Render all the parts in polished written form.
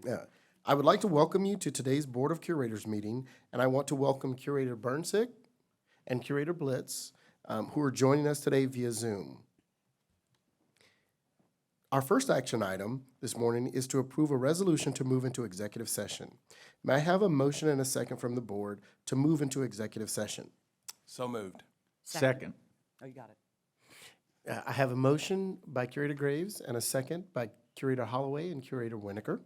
Yeah. I would like to welcome you to today's Board of Curators meeting, and I want to welcome Curator Burnsick and Curator Blitz, who are joining us today via Zoom. Our first action item this morning is to approve a resolution to move into executive session. May I have a motion and a second from the board to move into executive session? So moved. Second. Oh, you got it. I have a motion by Curator Graves and a second by Curator Holloway and Curator Winokur.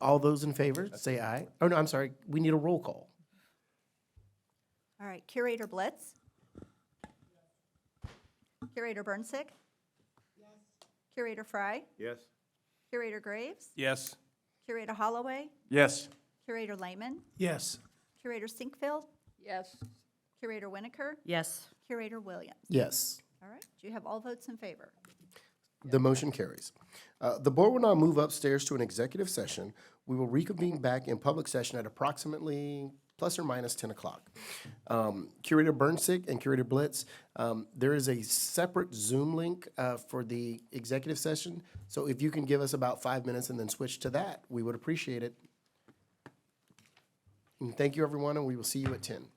All those in favor, say aye. Oh, no, I'm sorry. We need a roll call. All right, Curator Blitz? Curator Burnsick? Yes. Curator Fry? Yes. Curator Graves? Yes. Curator Holloway? Yes. Curator Lehman? Yes. Curator Sinkfield? Yes. Curator Winokur? Yes. Curator Williams? Yes. All right, do you have all votes in favor? The motion carries. The board will now move upstairs to an executive session. We will reconvene back in public session at approximately plus or minus 10 o'clock. Curator Burnsick and Curator Blitz, there is a separate Zoom link for the executive session. So if you can give us about 5 minutes and then switch to that, we would appreciate it. And thank you, everyone, and we will see you at 10.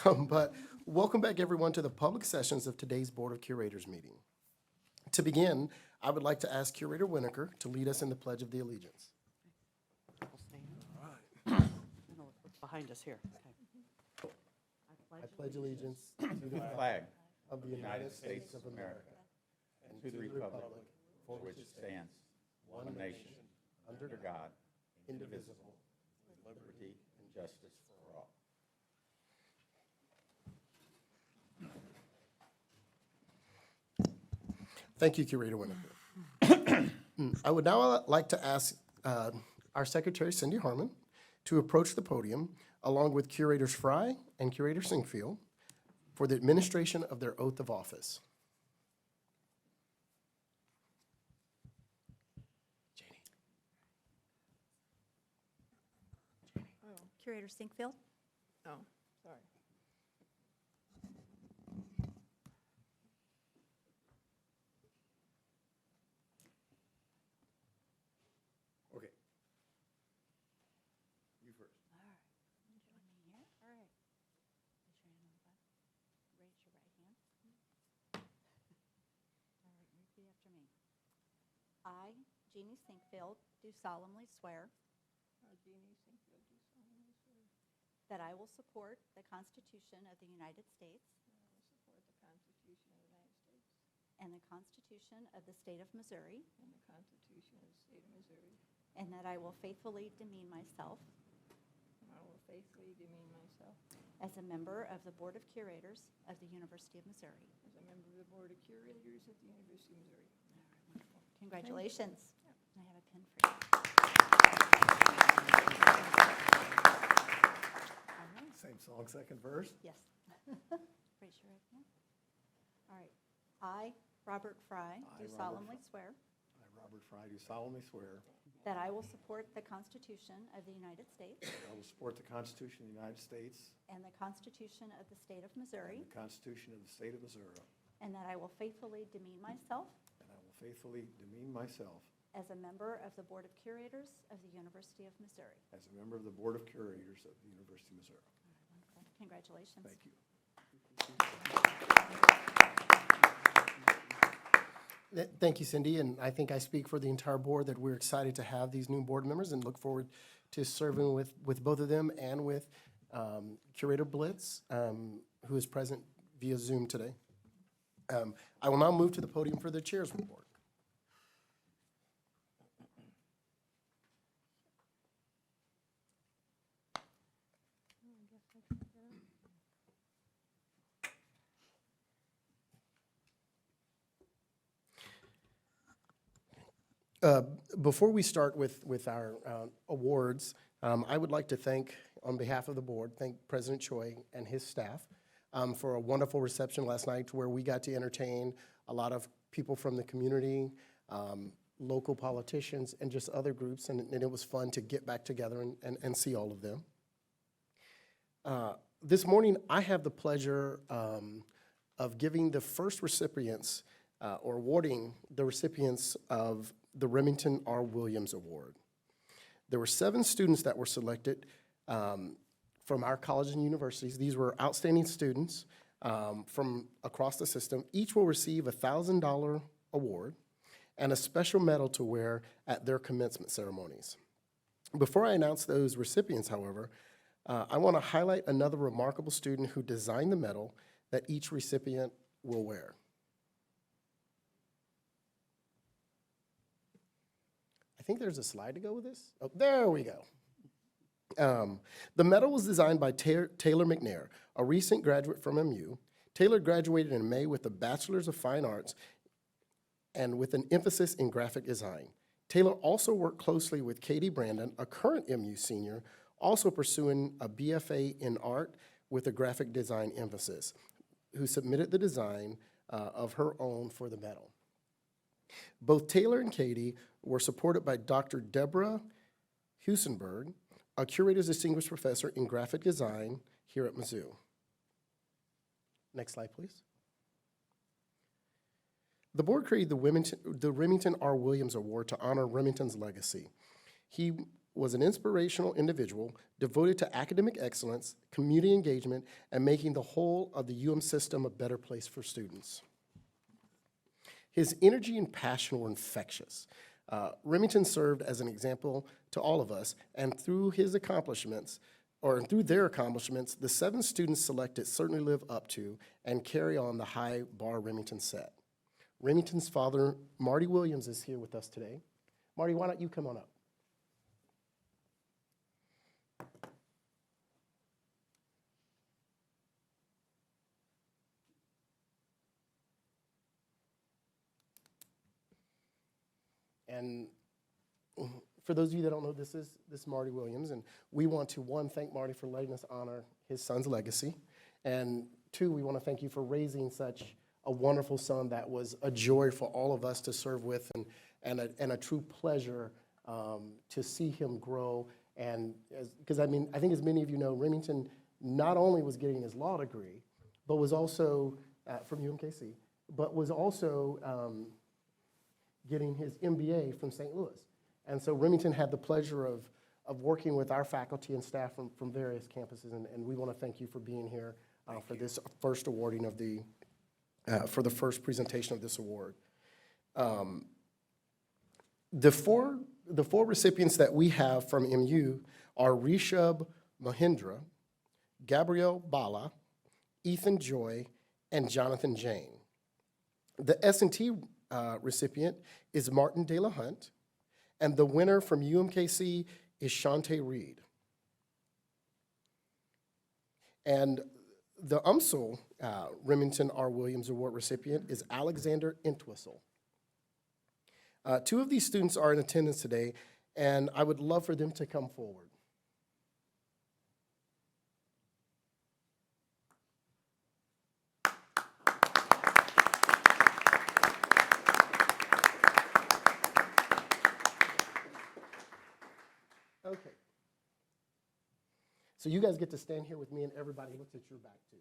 But welcome back, everyone, to the public sessions of today's Board of Curators meeting. To begin, I would like to ask Curator Winokur to lead us in the Pledge of the Allegiance. We'll stand. All right. Look behind us here. Okay. I pledge allegiance to the Flag of the United States of America and to the republic for which it stands, one nation, under God, indivisible, with liberty and justice for all. Thank you, Curator Winokur. I would now like to ask our Secretary, Cindy Harmon, to approach the podium along with Curators Fry and Curator Sinkfield for the administration of their oath of office. Curator Sinkfield? Oh, sorry. Okay. You first. All right. Join me here. All right. Raise your right hand. All right, repeat after me. I, Jeannie Sinkfield, do solemnly swear that I will support the Constitution of the United States and the Constitution of the State of Missouri, and that I will faithfully demean myself as a member of the Board of Curators of the University of Missouri. Wonderful. Congratulations. I have a pin for you. All right. Same song, second verse. Yes. Raise your right hand. All right. I, Robert Fry, do Robert solemnly swear I, Robert Fry, do solemnly swear that I will support the Constitution of the United States that I will support the Constitution of the United States and the Constitution of the State of and Missouri, the Constitution of the State of Missouri, and that I will faithfully demean myself and I will faithfully demean myself as a member of the Board of Curators of the University of Missouri. as a member of the Board of Curators of the University of Missouri. Wonderful. Congratulations. Thank you. Thank you, Cindy, and I think I speak for the entire board that we're excited to have these new board members and look forward to serving with both of them and with Curator Blitz, who is present via Zoom today. I will now move to the podium for the chair's report. Before we start with our awards, I would like to thank, on behalf of the board, thank President Choi and his staff for a wonderful reception last night where we got to entertain a lot of people from the community, local politicians, and just other groups, and it was fun to get back together and see all of them. This morning, I have the pleasure of giving the first recipients or awarding the recipients of the Remington R. Williams Award. There were 7 students that were selected from our colleges and universities. These were outstanding students from across the system. Each will receive a $1,000 award and a special medal to wear at their commencement ceremonies. Before I announce those recipients, however, I want to highlight another remarkable student who designed the medal that each recipient will wear. I think there's a slide to go with this. Oh, there we go. The medal was designed by Taylor McNair, a recent graduate from MU. Taylor graduated in May with a Bachelor's of Fine Arts and with an emphasis in graphic design. Taylor also worked closely with Katie Brandon, a current MU senior, also pursuing a BFA in art with a graphic design emphasis, who submitted the design of her own for the medal. Both Taylor and Katie were supported by Dr. Deborah Husenberg, a Curators Distinguished Professor in Graphic Design here at Mizzou. Next slide, please. The board created the Remington R. Williams Award to honor Remington's legacy. He was an inspirational individual devoted to academic excellence, community engagement, and making the whole of the UM system a better place for students. His energy and passion were infectious. Remington served as an example to all of us, and through his accomplishments, or through their accomplishments, the 7 students selected certainly live up to and carry on the high bar Remington set. Remington's father, Marty Williams, is here with us today. Marty, why don't you come on up? And for those of you that don't know, this is Marty Williams, and we want to, 1, thank Marty for letting us honor his son's legacy, and 2, we want to thank you for raising such a wonderful son that was a joy for all of us to serve with, and a true pleasure to see him grow. And because I think as many of you know, Remington not only was getting his law degree, but was also from UMKC, but was also getting his MBA from St. Louis. And so Remington had the pleasure of working with our faculty and staff from various campuses, and we want to thank you for being here for this first awarding of for the first presentation of this award. The four recipients that we have from MU are Rishabh Mahindra, Gabrielle Bala, Ethan Joy, and Jonathan Jane. The S&T recipient is Martin De La Hunt, and the winner from UMKC is Shantae Reed. And the UMSL Remington R. Williams Award recipient is Alexander Entwistle. 2 of these students are in attendance today, and I would love for them to come forward. Okay. So you guys get to stand here with me, and everybody looks at your back, too.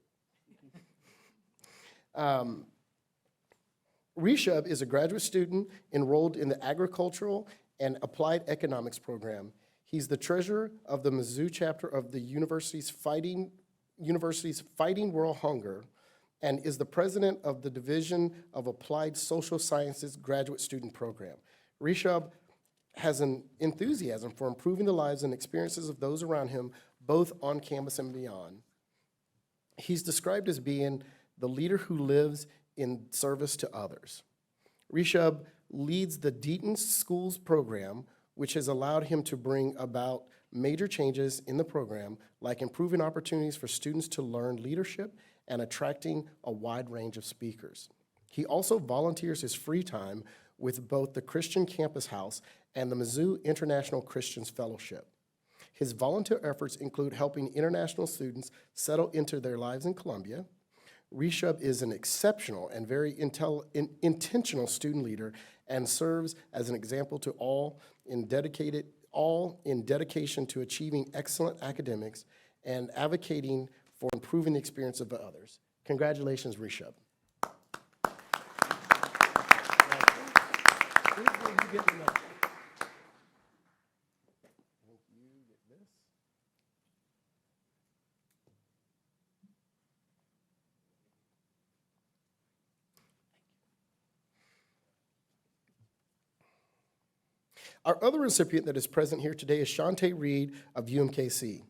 Rishabh is a graduate student enrolled in the Agricultural and Applied Economics program. He's the treasurer of the Mizzou chapter of the university's Fighting World Hunger, and is the president of the Division of Applied Social Sciences graduate student program. Rishabh has an enthusiasm for improving the lives and experiences of those around him, both on campus and beyond. He's described as being the leader who lives in service to others. Rishabh leads the Deaton Schools program, which has allowed him to bring about major changes in the program, like improving opportunities for students to learn leadership and attracting a wide range of speakers. He also volunteers his free time with both the Christian Campus House and the Mizzou International Christians Fellowship. His volunteer efforts include helping international students settle into their lives in Columbia. Rishabh is an exceptional and very intentional student leader and serves as an example to all in dedication to achieving excellent academics and advocating for improving the experience of others. Congratulations, Rishabh. where you get the number. I think you get this. Our other recipient that is present here today is Shantae Reed of UMKC.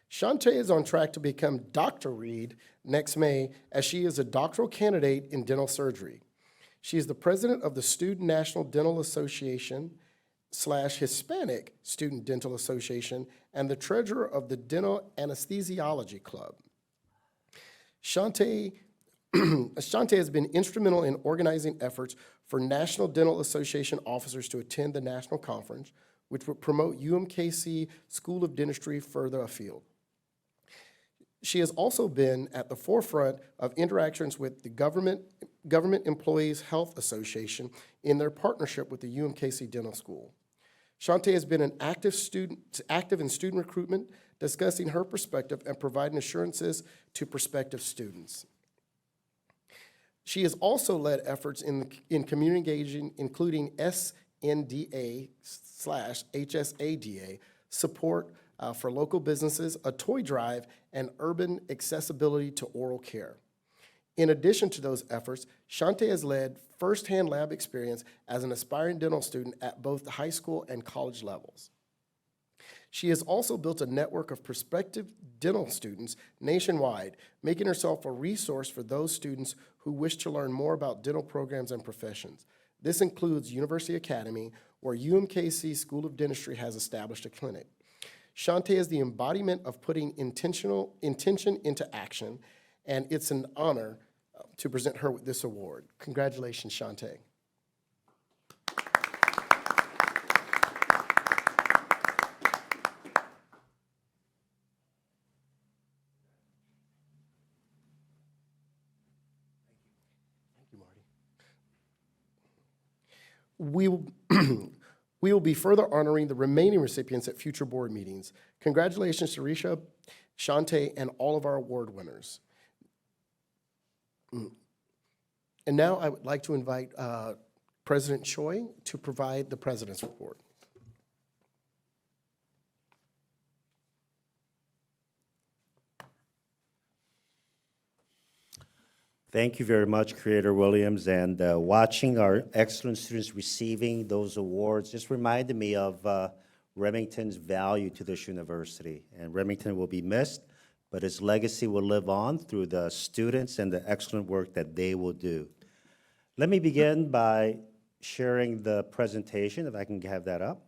Shantae is on track to become Dr. Reed next May, as she is a doctoral candidate in dental surgery. She is the president of the Student National Dental Association / Hispanic Student Dental Association and the treasurer of the Dental Anesthesiology Club. Shantae has been instrumental in organizing efforts for National Dental Association officers to attend the national conference, which would promote UMKC School of Dentistry further afield. She has also been at the forefront of interactions with the Government Employees Health Association in their partnership with the UMKC Dental School. Shantae has been an active in student recruitment, discussing her perspective and providing assurances to prospective students. She has also led efforts in community engaging, including SNDA/HSADA support for local businesses, a toy drive, and urban accessibility to oral care. In addition to those efforts, Shantae has led firsthand lab experience as an aspiring dental student at both the high school and college levels. She has also built a network of prospective dental students nationwide, making herself a resource for those students who wish to learn more about dental programs and professions. This includes University Academy, where UMKC School of Dentistry has established a clinic. Shantae is the embodiment of putting intention into action, and it's an honor to present her with this award. Congratulations, Shantae. Thank you, Marty. We will be further honoring the remaining recipients at future board meetings. Congratulations to Risha, Shantae, and all of our award winners. And now I would like to invite President Choi to provide the President's report. Thank you very much, Creator Williams, and watching our excellent students receiving those awards just reminded me of Remington's value to this university. And Remington will be missed, but his legacy will live on through the students and the excellent work that they will do. Let me begin by sharing the presentation, if I can have that up.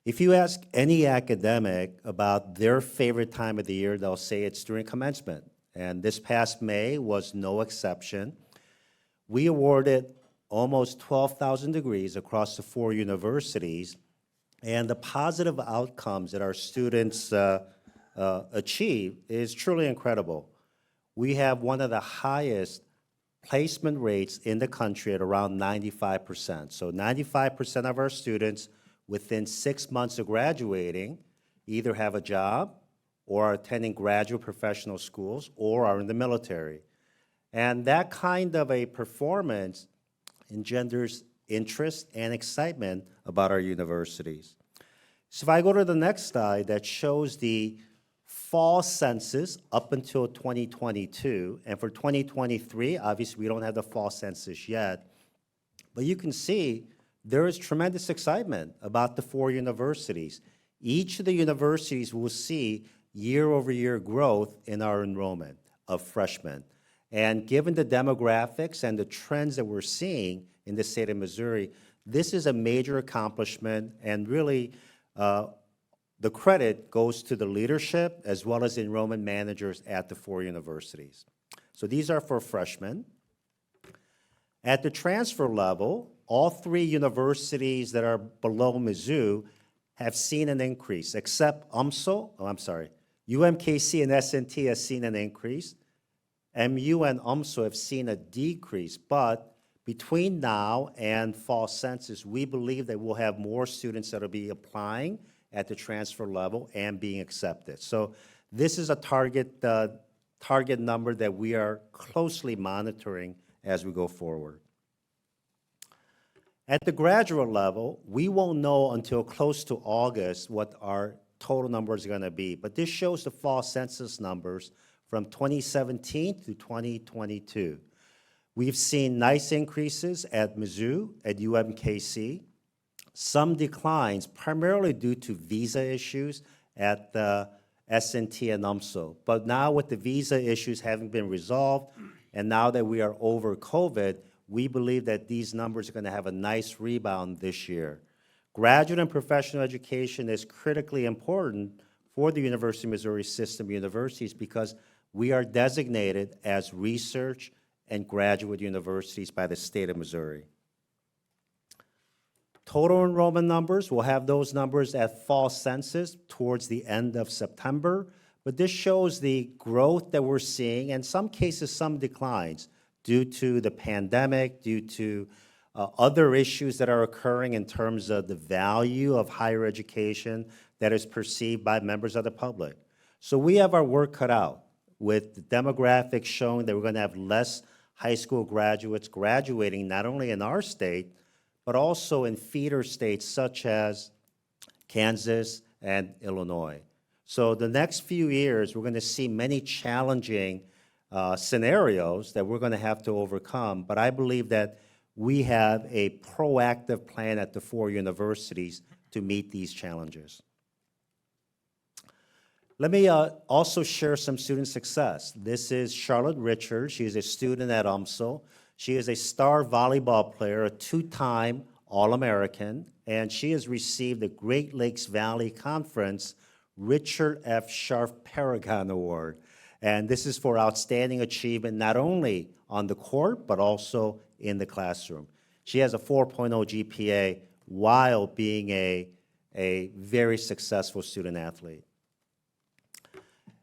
If you ask any academic about their favorite time of the year, they'll say it's during commencement. And this past May was no exception. We awarded almost 12,000 degrees across the 4 universities, and the positive outcomes that our students achieve is truly incredible. We have one of the highest placement rates in the country at around 95%. So 95% of our students within 6 months of graduating either have a job or are attending graduate professional schools or are in the military. And that kind of a performance engenders interest and excitement about our universities. So if I go to the next slide, that shows the fall census up until 2022. And for 2023, obviously we don't have the fall census yet, but you can see there is tremendous excitement about the 4 universities. Each of the universities will see year-over-year growth in our enrollment of freshmen. And given the demographics and the trends that we're seeing in the state of Missouri, this is a major accomplishment, and really the credit goes to the leadership as well as enrollment managers at the 4 universities. So these are for freshmen. At the transfer level, all 3 universities that are below Mizzou have seen an increase, except UMKC and SNT has seen an increase. MU and UMSO have seen a decrease, but between now and fall census, we believe that we'll have more students that will be applying at the transfer level and being accepted. So this is a target number that we are closely monitoring as we go forward. At the graduate level, we won't know until close to August what our total numbers are going to be, but this shows the fall census numbers from 2017 to 2022. We've seen nice increases at Mizzou, at UMKC, some declines primarily due to visa issues at the S&T and UMSL. But now with the visa issues having been resolved, and now that we are over COVID, we believe that these numbers are going to have a nice rebound this year. Graduate and professional education is critically important for the University of Missouri system universities because we are designated as research and graduate universities by the state of Missouri. Total enrollment numbers, we'll have those numbers at fall census towards the end of September, but this shows the growth that we're seeing, and in some cases, some declines due to the pandemic, due to other issues that are occurring in terms of the value of higher education that is perceived by members of the public. So we have our work cut out with the demographics showing that we're going to have less high school graduates graduating not only in our state, but also in feeder states such as Kansas and Illinois. So the next few years, we're going to see many challenging scenarios that we're going to have to overcome, but I believe that we have a proactive plan at the four universities to meet these challenges. Let me also share some student success. This is Charlotte Richards. She is a student at UMSL. She is a star volleyball player, a two-time All-American, and she has received the Great Lakes Valley Conference Richard F. Scharf Paragon Award. And this is for outstanding achievement not only on the court, but also in the classroom. She has a 4.0 GPA while being a very successful student athlete.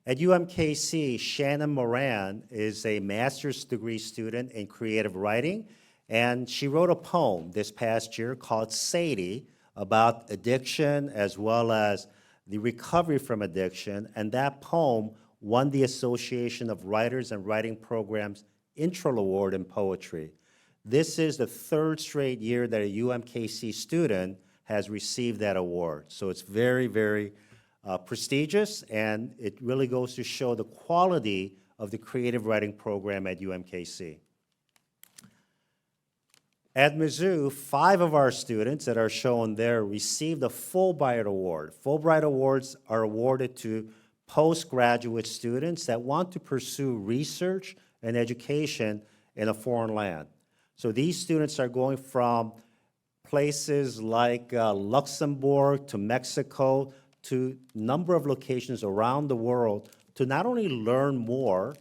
At UMKC, Shannon Moran is a master's degree student in creative writing, and she wrote a poem this past year called Sadie about addiction as well as the recovery from addiction, and that poem won the Association of Writers and Writing Programs Intro Award in Poetry. This is the third straight year that a UMKC student has received that award, so it's very, very prestigious, and it really goes to show the quality of the creative writing program at UMKC. At Mizzou, 5 of our students that are shown there received a Fulbright Award. Fulbright Awards are awarded to postgraduate students that want to pursue research and education in a foreign land. So these students are going from places like Luxembourg to Mexico to a number of locations around the world to not only learn more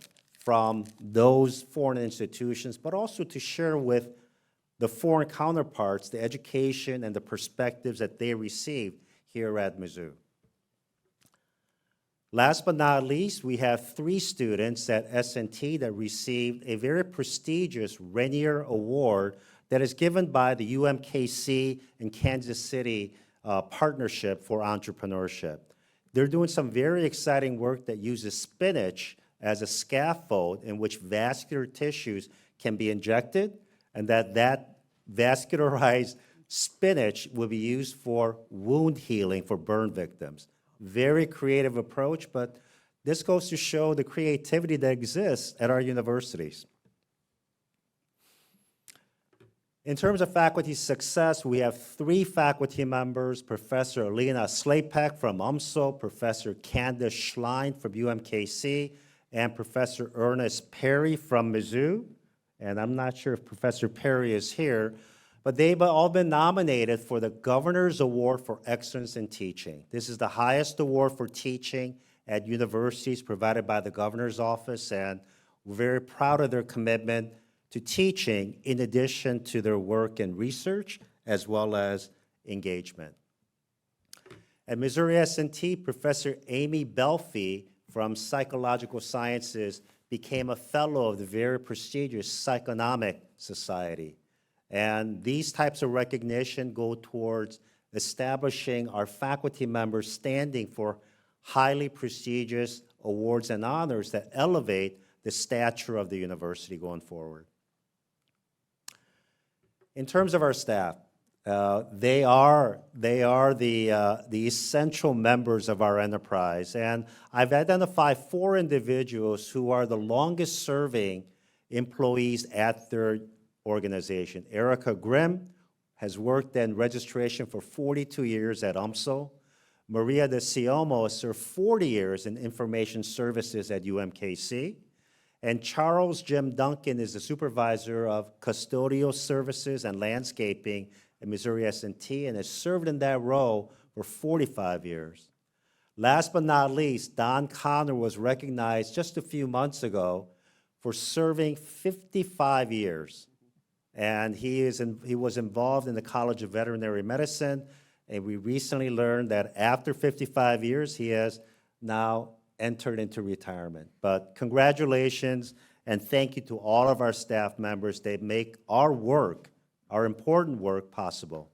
from those foreign institutions, but also to share with the foreign counterparts the education and the perspectives that they received here at Mizzou. Last but not least, we have 3 students at S&T that received a very prestigious Rainier Award that is given by the UMKC and Kansas City partnership for entrepreneurship. They're doing some very exciting work that uses spinach as a scaffold in which vascular tissues can be injected, and that vascularized spinach will be used for wound healing for burn victims. Very creative approach, but this goes to show the creativity that exists at our universities. In terms of faculty success, we have 3 faculty members, Professor Alina Slapek from UMSL, Professor Candace Schlein from UMKC, and Professor Ernest Perry from Mizzou. And I'm not sure if Professor Perry is here, but they've all been nominated for the Governor's Award for Excellence in Teaching. This is the highest award for teaching at universities provided by the Governor's Office, and we're very proud of their commitment to teaching in addition to their work in research as well as engagement. At Missouri S&T, Professor Amy Belfi from Psychological Sciences became a fellow of the very prestigious Psychonomic Society. And these types of recognition go towards establishing our faculty members standing for highly prestigious awards and honors that elevate the stature of the university going forward. In terms of our staff, they are the essential members of our enterprise. And I've identified 4 individuals who are the longest serving employees at their organization. Erica Grimm has worked in registration for 42 years at UMSL. Maria de Siomo has served 40 years in information services at UMKC. And Charles Jim Duncan is the supervisor of custodial services and landscaping at Missouri S&T and has served in that role for 45 years. Last but not least, Don Connor was recognized just a few months ago for serving 55 years. And he was involved in the College of Veterinary Medicine, and we recently learned that after 55 years, he has now entered into retirement. But congratulations, and thank you to all of our staff members. They make our work, our important work, possible.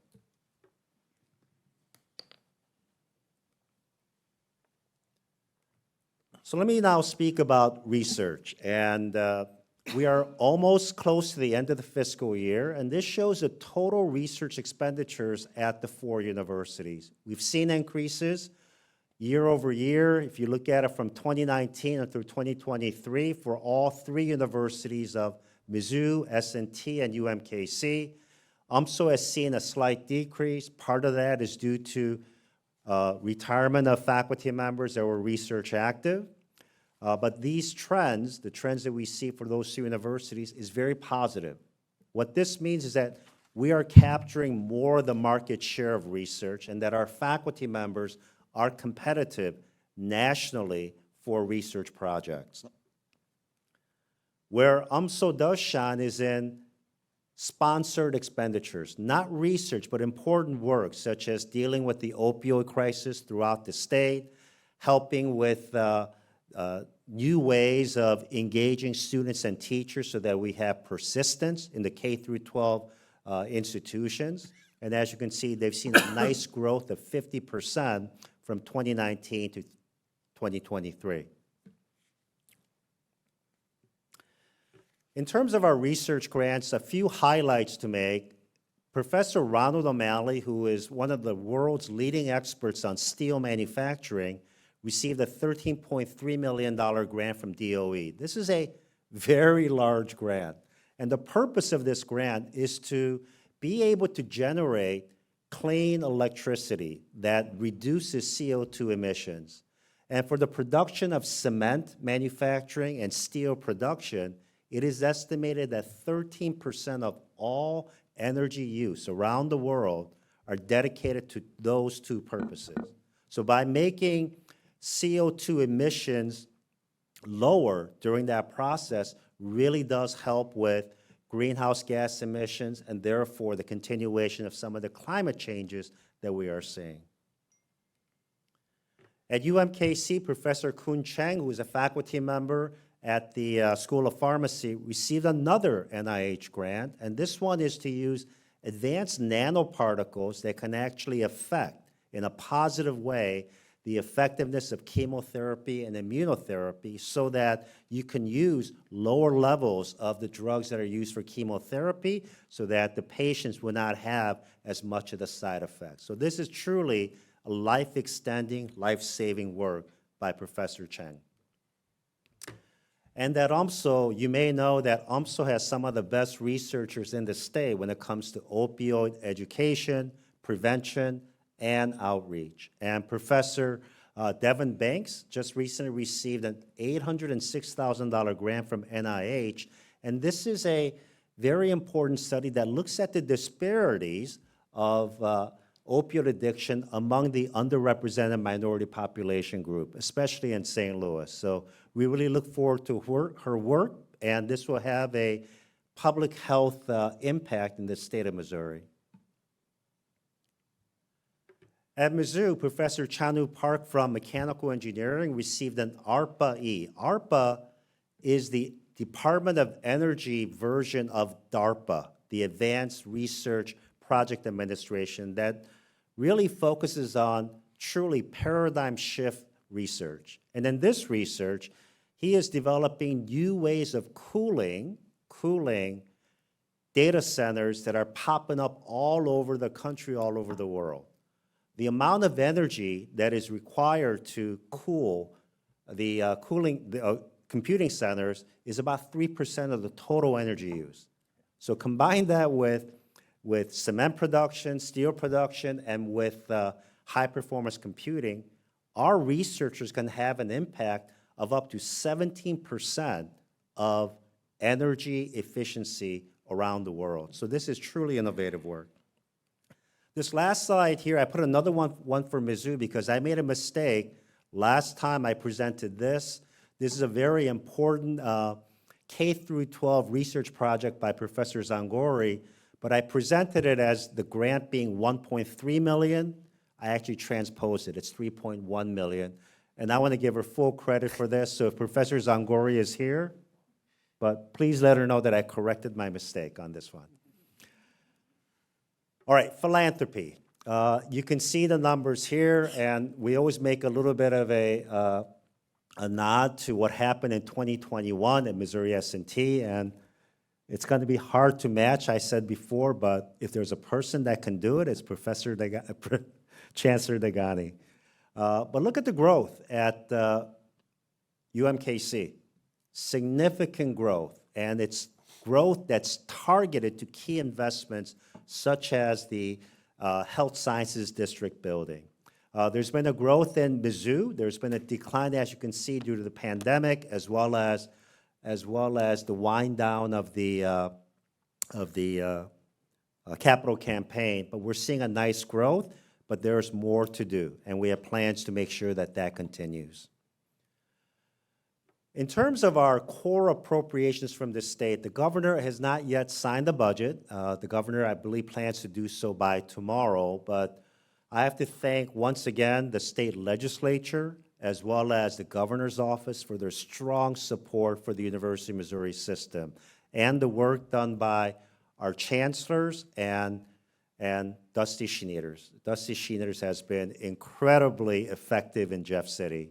So let me now speak about research. And we are almost close to the end of the fiscal year, and this shows the total research expenditures at the 4 universities. We've seen increases year over year. If you look at it from 2019 through 2023 for all 3 universities of Mizzou, S&T, and UMKC. UMSL has seen a slight decrease. Part of that is due to retirement of faculty members that were research active. But these trends, the trends that we see for those 2 universities, is very positive. What this means is that we are capturing more of the market share of research and that our faculty members are competitive nationally for research projects. Where UMSL does shine is in sponsored expenditures, not research, but important work, such as dealing with the opioid crisis throughout the state, helping with new ways of engaging students and teachers so that we have persistence in the K through 12 institutions. And as you can see, they've seen a nice growth of 50% from 2019 to 2023. In terms of our research grants, a few highlights to make. Professor Ronald O'Malley, who is one of the world's leading experts on steel manufacturing, received a $13.3 million grant from DOE. This is a very large grant. And the purpose of this grant is to be able to generate clean electricity that reduces CO2 emissions. And for the production of cement manufacturing and steel production, it is estimated that 13% of all energy use around the world are dedicated to those 2 purposes. So by making CO2 emissions lower during that process really does help with greenhouse gas emissions and therefore the continuation of some of the climate changes that we are seeing. At UMKC, Professor Kun Cheng, who is a faculty member at the School of Pharmacy, received another NIH grant, and this one is to use advanced nanoparticles that can actually affect, in a positive way, the effectiveness of chemotherapy and immunotherapy so that you can use lower levels of the drugs that are used for chemotherapy so that the patients will not have as much of the side effects. So this is truly a life-extending, life-saving work by Professor Cheng. And at UMSL, you may know that UMSL has some of the best researchers in the state when it comes to opioid education, prevention, and outreach. And Professor Devin Banks just recently received an $806,000 grant from NIH, and this is a very important study that looks at the disparities of opioid addiction among the underrepresented minority population group, especially in St. Louis. So we really look forward to her work, and this will have a public health impact in the state of Missouri. At Mizzou, Professor Chanu Park from Mechanical Engineering received an ARPA-E. ARPA is the Department of Energy version of DARPA, the Advanced Research Project Administration, that really focuses on truly paradigm shift research. And in this research, he is developing new ways of cooling data centers that are popping up all over the country, all over the world. The amount of energy that is required to cool the computing centers is about 3% of the total energy use. So combine that with cement production, steel production, and with high-performance computing, our researchers can have an impact of up to 17% of energy efficiency around the world. So this is truly innovative work. This last slide here, I put another one for Mizzou because I made a mistake last time I presented this. This is a very important K through 12 research project by Professor Zangori, but I presented it as the grant being 1.3 million. I actually transposed it. It's 3.1 million. And I want to give her full credit for this. So if Professor Zangori is here, but please let her know that I corrected my mistake on this one. All right, philanthropy. You can see the numbers here, and we always make a little bit of a nod to what happened in 2021 at Missouri S&T, and it's going to be hard to match, I said before, but if there's a person that can do it, it's Chancellor Degani. But look at the growth at UMKC. Significant growth, and it's growth that's targeted to key investments such as the Health Sciences District building. There's been a growth in Mizzou. There's been a decline, as you can see, due to the pandemic, as well as the wind down of the capital campaign. But we're seeing a nice growth, but there's more to do, and we have plans to make sure that that continues. In terms of our core appropriations from the state, the governor has not yet signed the budget. The governor, I believe, plans to do so by tomorrow, but I have to thank, once again, the state legislature as well as the governor's office for their strong support for the University of Missouri system and the work done by our chancellors and Dusty Schneiders. Dusty Schneiders has been incredibly effective in Jeff City.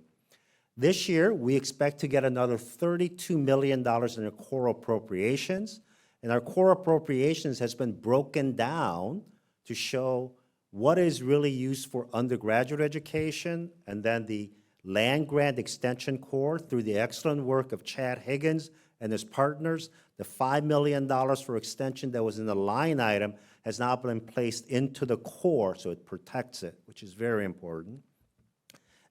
This year, we expect to get another $32 million in our core appropriations, and our core appropriations has been broken down to show what is really used for undergraduate education, and then the land grant extension core through the excellent work of Chad Higgins and his partners. The $5 million for extension that was in the line item has now been placed into the core, so it protects it, which is very important.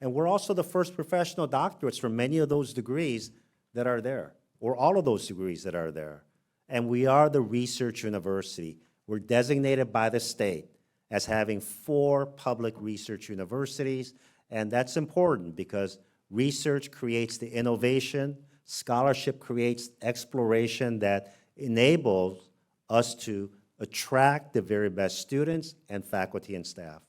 And we're also the first professional doctorates for many of those degrees that are there, or all of those degrees that are there. And we are the research university. We're designated by the state as having 4 public research universities, and that's important because research creates the innovation, scholarship creates exploration that enables us to attract the very best students and faculty and staff.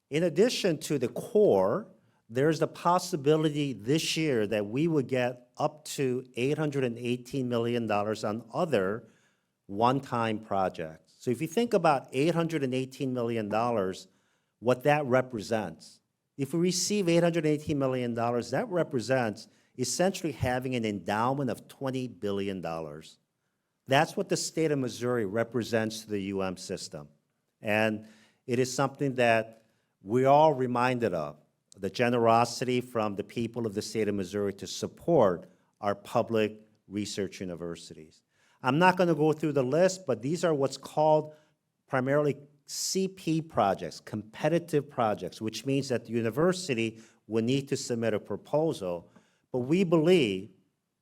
In addition to the core, there's the possibility this year that we would get up to $818 million on other one-time projects. So if you think about $818 million, what that represents, if we receive $818 million, that represents essentially having an endowment of $20 billion. That's what the state of Missouri represents to the UM system. And it is something that we're all reminded of, the generosity from the people of the state of Missouri to support our public research universities. I'm not going to go through the list, but these are what's called primarily CP projects, competitive projects, which means that the university will need to submit a proposal. But we believe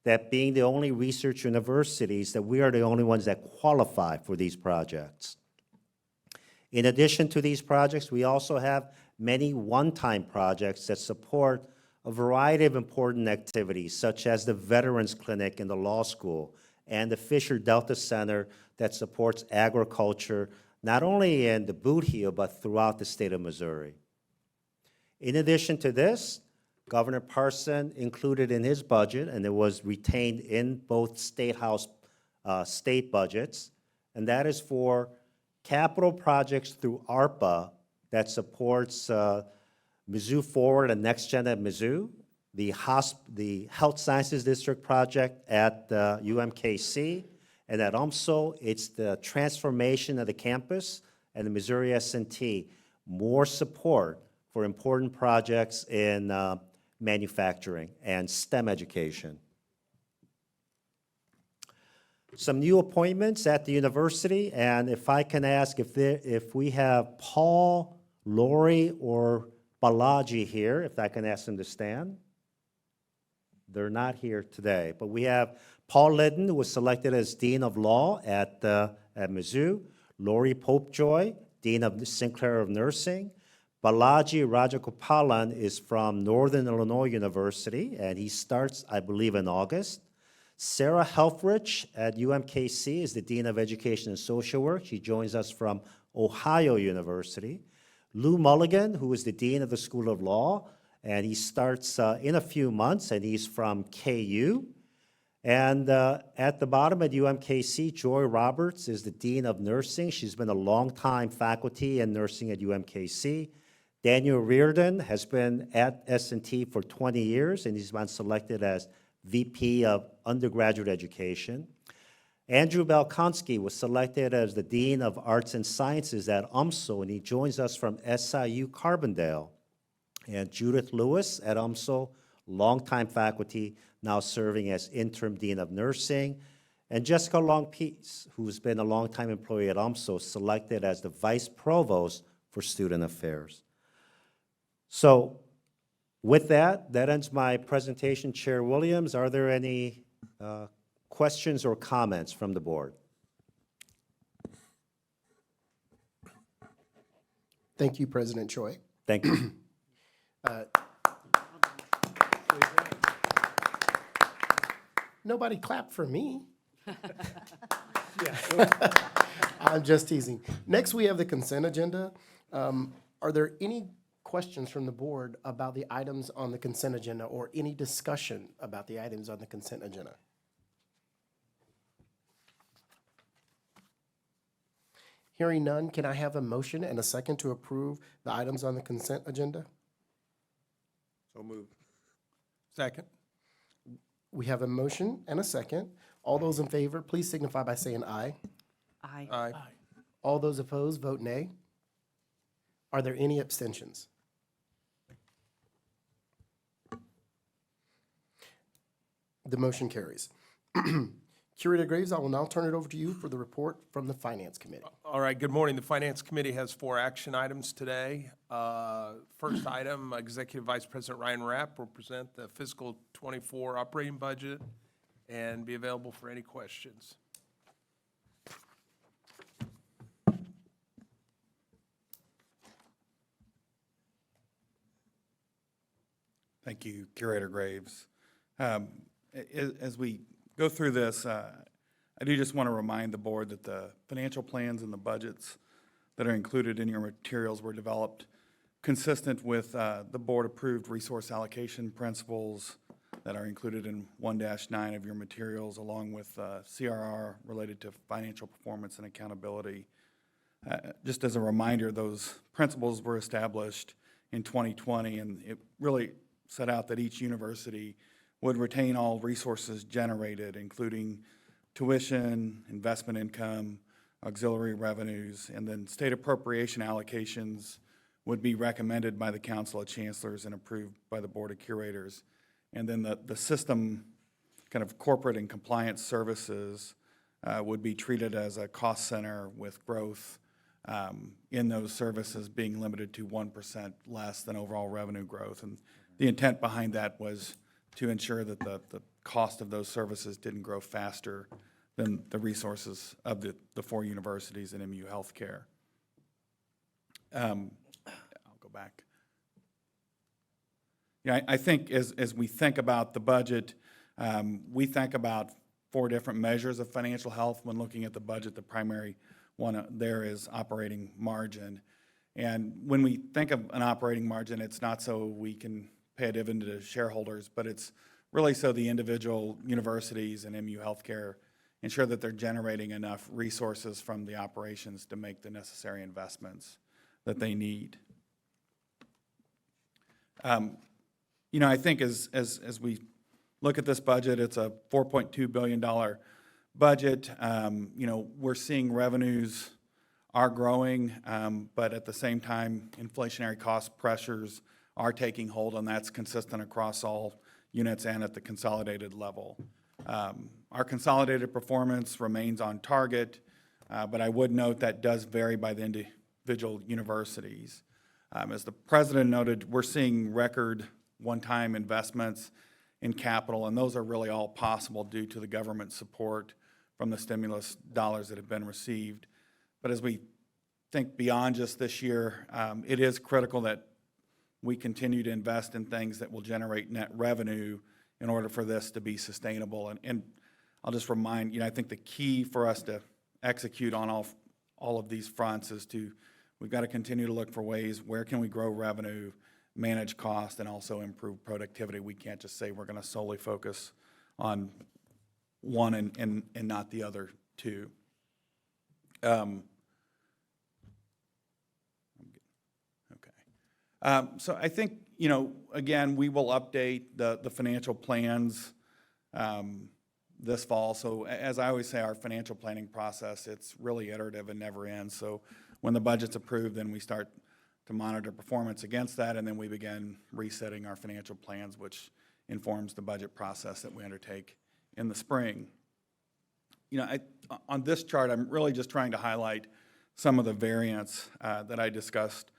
that being the only research universities, that we are the only ones that qualify for these projects. In addition to these projects, we also have many one-time projects that support a variety of important activities, such as the Veterans Clinic in the law school and the Fisher Delta Center that supports agriculture, not only in the Boot Heel, but throughout the state of Missouri. In addition to this, Governor Parson included in his budget, and it was retained in both state house state budgets, and that is for capital projects through ARPA that supports Mizzou Forward and Next Gen at Mizzou, the Health Sciences District project at UMKC, And at UMSL, it's the transformation of the campus, and the Missouri S&T, more support for important projects in manufacturing and STEM education. Some new appointments at the university, and if I can ask if we have Paul, Lori, or Balaji here, if I can ask them to stand. They're not here today, but we have Paul Liddon, who was selected as Dean of Law at Mizzou, Lori Popejoy, Dean of Sinclair of Nursing. Balaji Rajagopalan is from Northern Illinois University, and he starts, I believe, in August. Sarah Helfrich at UMKC is the Dean of Education and Social Work. She joins us from Ohio University. Lou Mulligan, who is the Dean of the School of Law, and he starts in a few months, and he's from KU. And at the bottom at UMKC, Joy Roberts is the Dean of Nursing. She's been a longtime faculty in nursing at UMKC. Daniel Reardon has been at S&T for 20 years, and he's been selected as VP of Undergraduate Education. Andrew Balkonsky was selected as the Dean of Arts and Sciences at UMSL, and he joins us from SIU Carbondale. And Judith Lewis at UMSL, longtime faculty, now serving as Interim Dean of Nursing. And Jessica Long-Peace, who's been a longtime employee at UMSL, selected as the Vice Provost for Student Affairs. So with that ends my presentation. Chair Williams, are there any questions or comments from the board? Thank you, President Choi. Thank you. Nobody clapped for me. I'm just teasing. Next, we have the consent agenda. Are there any questions from the board about the items on the consent agenda or any discussion about the items on the consent agenda? Hearing none, can I have a motion and a second to approve the items on the consent agenda? So moved. Second. We have a motion and a second. All those in favor, please signify by saying aye. Aye. Aye. All those opposed, vote nay. Are there any abstentions? The motion carries. Curator Graves, I will now turn it over to you for the report from the Finance Committee. All right, good morning. The Finance Committee has 4 action items today. First item, Executive Vice President Ryan Rapp will present the fiscal '24 operating budget and be available for any questions. Thank you, Curator Graves. As we go through this, I do just want to remind the board that the financial plans and the budgets that are included in your materials were developed consistent with the board-approved resource allocation principles that are included in 1-9 of your materials, along with CRR related to financial performance and accountability. Just as a reminder, those principles were established in 2020, and it really set out that each university would retain all resources generated, including tuition, investment income, auxiliary revenues, and then state appropriation allocations would be recommended by the Council of Chancellors and approved by the Board of Curators. And then the system kind of corporate and compliance services would be treated as a cost center with growth in those services being limited to 1% less than overall revenue growth. And the intent behind that was to ensure that the cost of those services didn't grow faster than the resources of the 4 universities in MU Healthcare. I'll go back. Yeah, I think as we think about the budget, we think about 4 different measures of financial health when looking at the budget. The primary one there is operating margin. And when we think of an operating margin, it's not so we can pay a dividend to shareholders, but it's really so the individual universities and MU Healthcare ensure that they're generating enough resources from the operations to make the necessary investments that they need. I think as we look at this budget, it's a $4.2 billion budget, we're seeing revenues are growing, but at the same time, inflationary cost pressures are taking hold, and that's consistent across all units and at the consolidated level. Our consolidated performance remains on target, but I would note that does vary by the individual universities. As the president noted, we're seeing record one-time investments in capital, and those are really all possible due to the government support from the stimulus dollars that have been received. But as we think beyond just this year, it is critical that we continue to invest in things that will generate net revenue in order for this to be sustainable. And I'll just remind, I think the key for us to execute on all of these fronts is we've got to continue to look for ways, where can we grow revenue, manage cost, and also improve productivity. We can't just say we're going to solely focus on one and not the other two. So I think, again, we will update the financial plans this fall. So as I always say, our financial planning process, it's really iterative and never ends. So when the budget's approved, then we start to monitor performance against that, and then we begin resetting our financial plans, which informs the budget process that we undertake in the spring. On this chart, I'm really just trying to highlight some of the variance that I discussed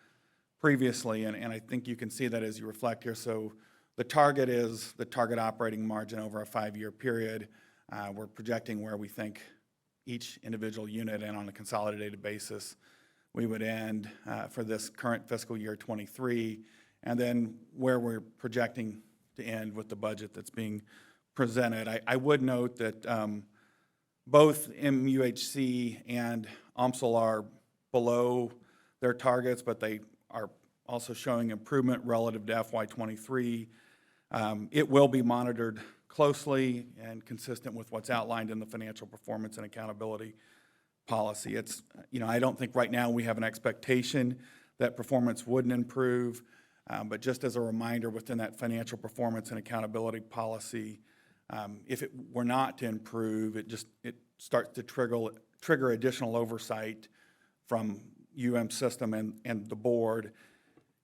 previously, and I think you can see that as you reflect here. So the target is the target operating margin over a 5-year period. We're projecting where we think each individual unit, and on a consolidated basis, we would end for this current fiscal year 23, and then where we're projecting to end with the budget that's being presented. I would note that both MUHC and UMSL are below their targets, but they are also showing improvement relative to FY23. It will be monitored closely and consistent with what's outlined in the financial performance and accountability policy. It's, I don't think right now we have an expectation that performance wouldn't improve, but just as a reminder, within that financial performance and accountability policy, if it were not to improve, it starts to trigger additional oversight from system and the board.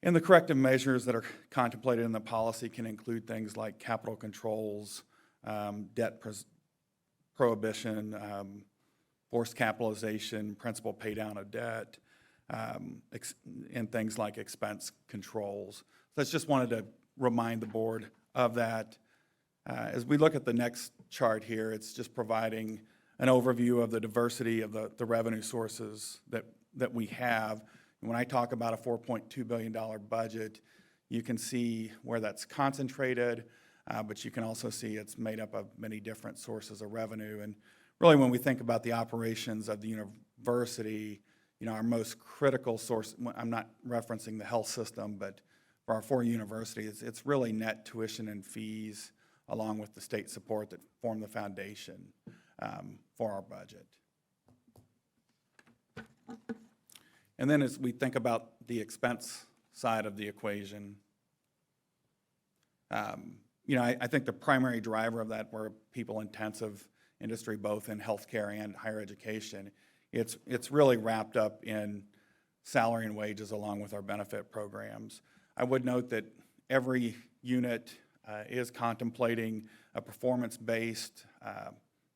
And the corrective measures that are contemplated in the policy can include things like capital controls, debt prohibition, forced capitalization, principal pay down of debt, and things like expense controls. So I just wanted to remind the board of that. As we look at the next chart here, it's just providing an overview of the diversity of the revenue sources that we have. And when I talk about a $4.2 billion budget, you can see where that's concentrated, but you can also see it's made up of many different sources of revenue. And really, when we think about the operations of the university, our most critical source, I'm not referencing the health system, but for our 4 universities, it's really net tuition and fees, along with the state support that form the foundation for our budget. And then as we think about the expense side of the equation, I think the primary driver of that, we're a people-intensive industry, both in healthcare and higher education. It's really wrapped up in salary and wages along with our benefit programs. I would note that every unit is contemplating a performance-based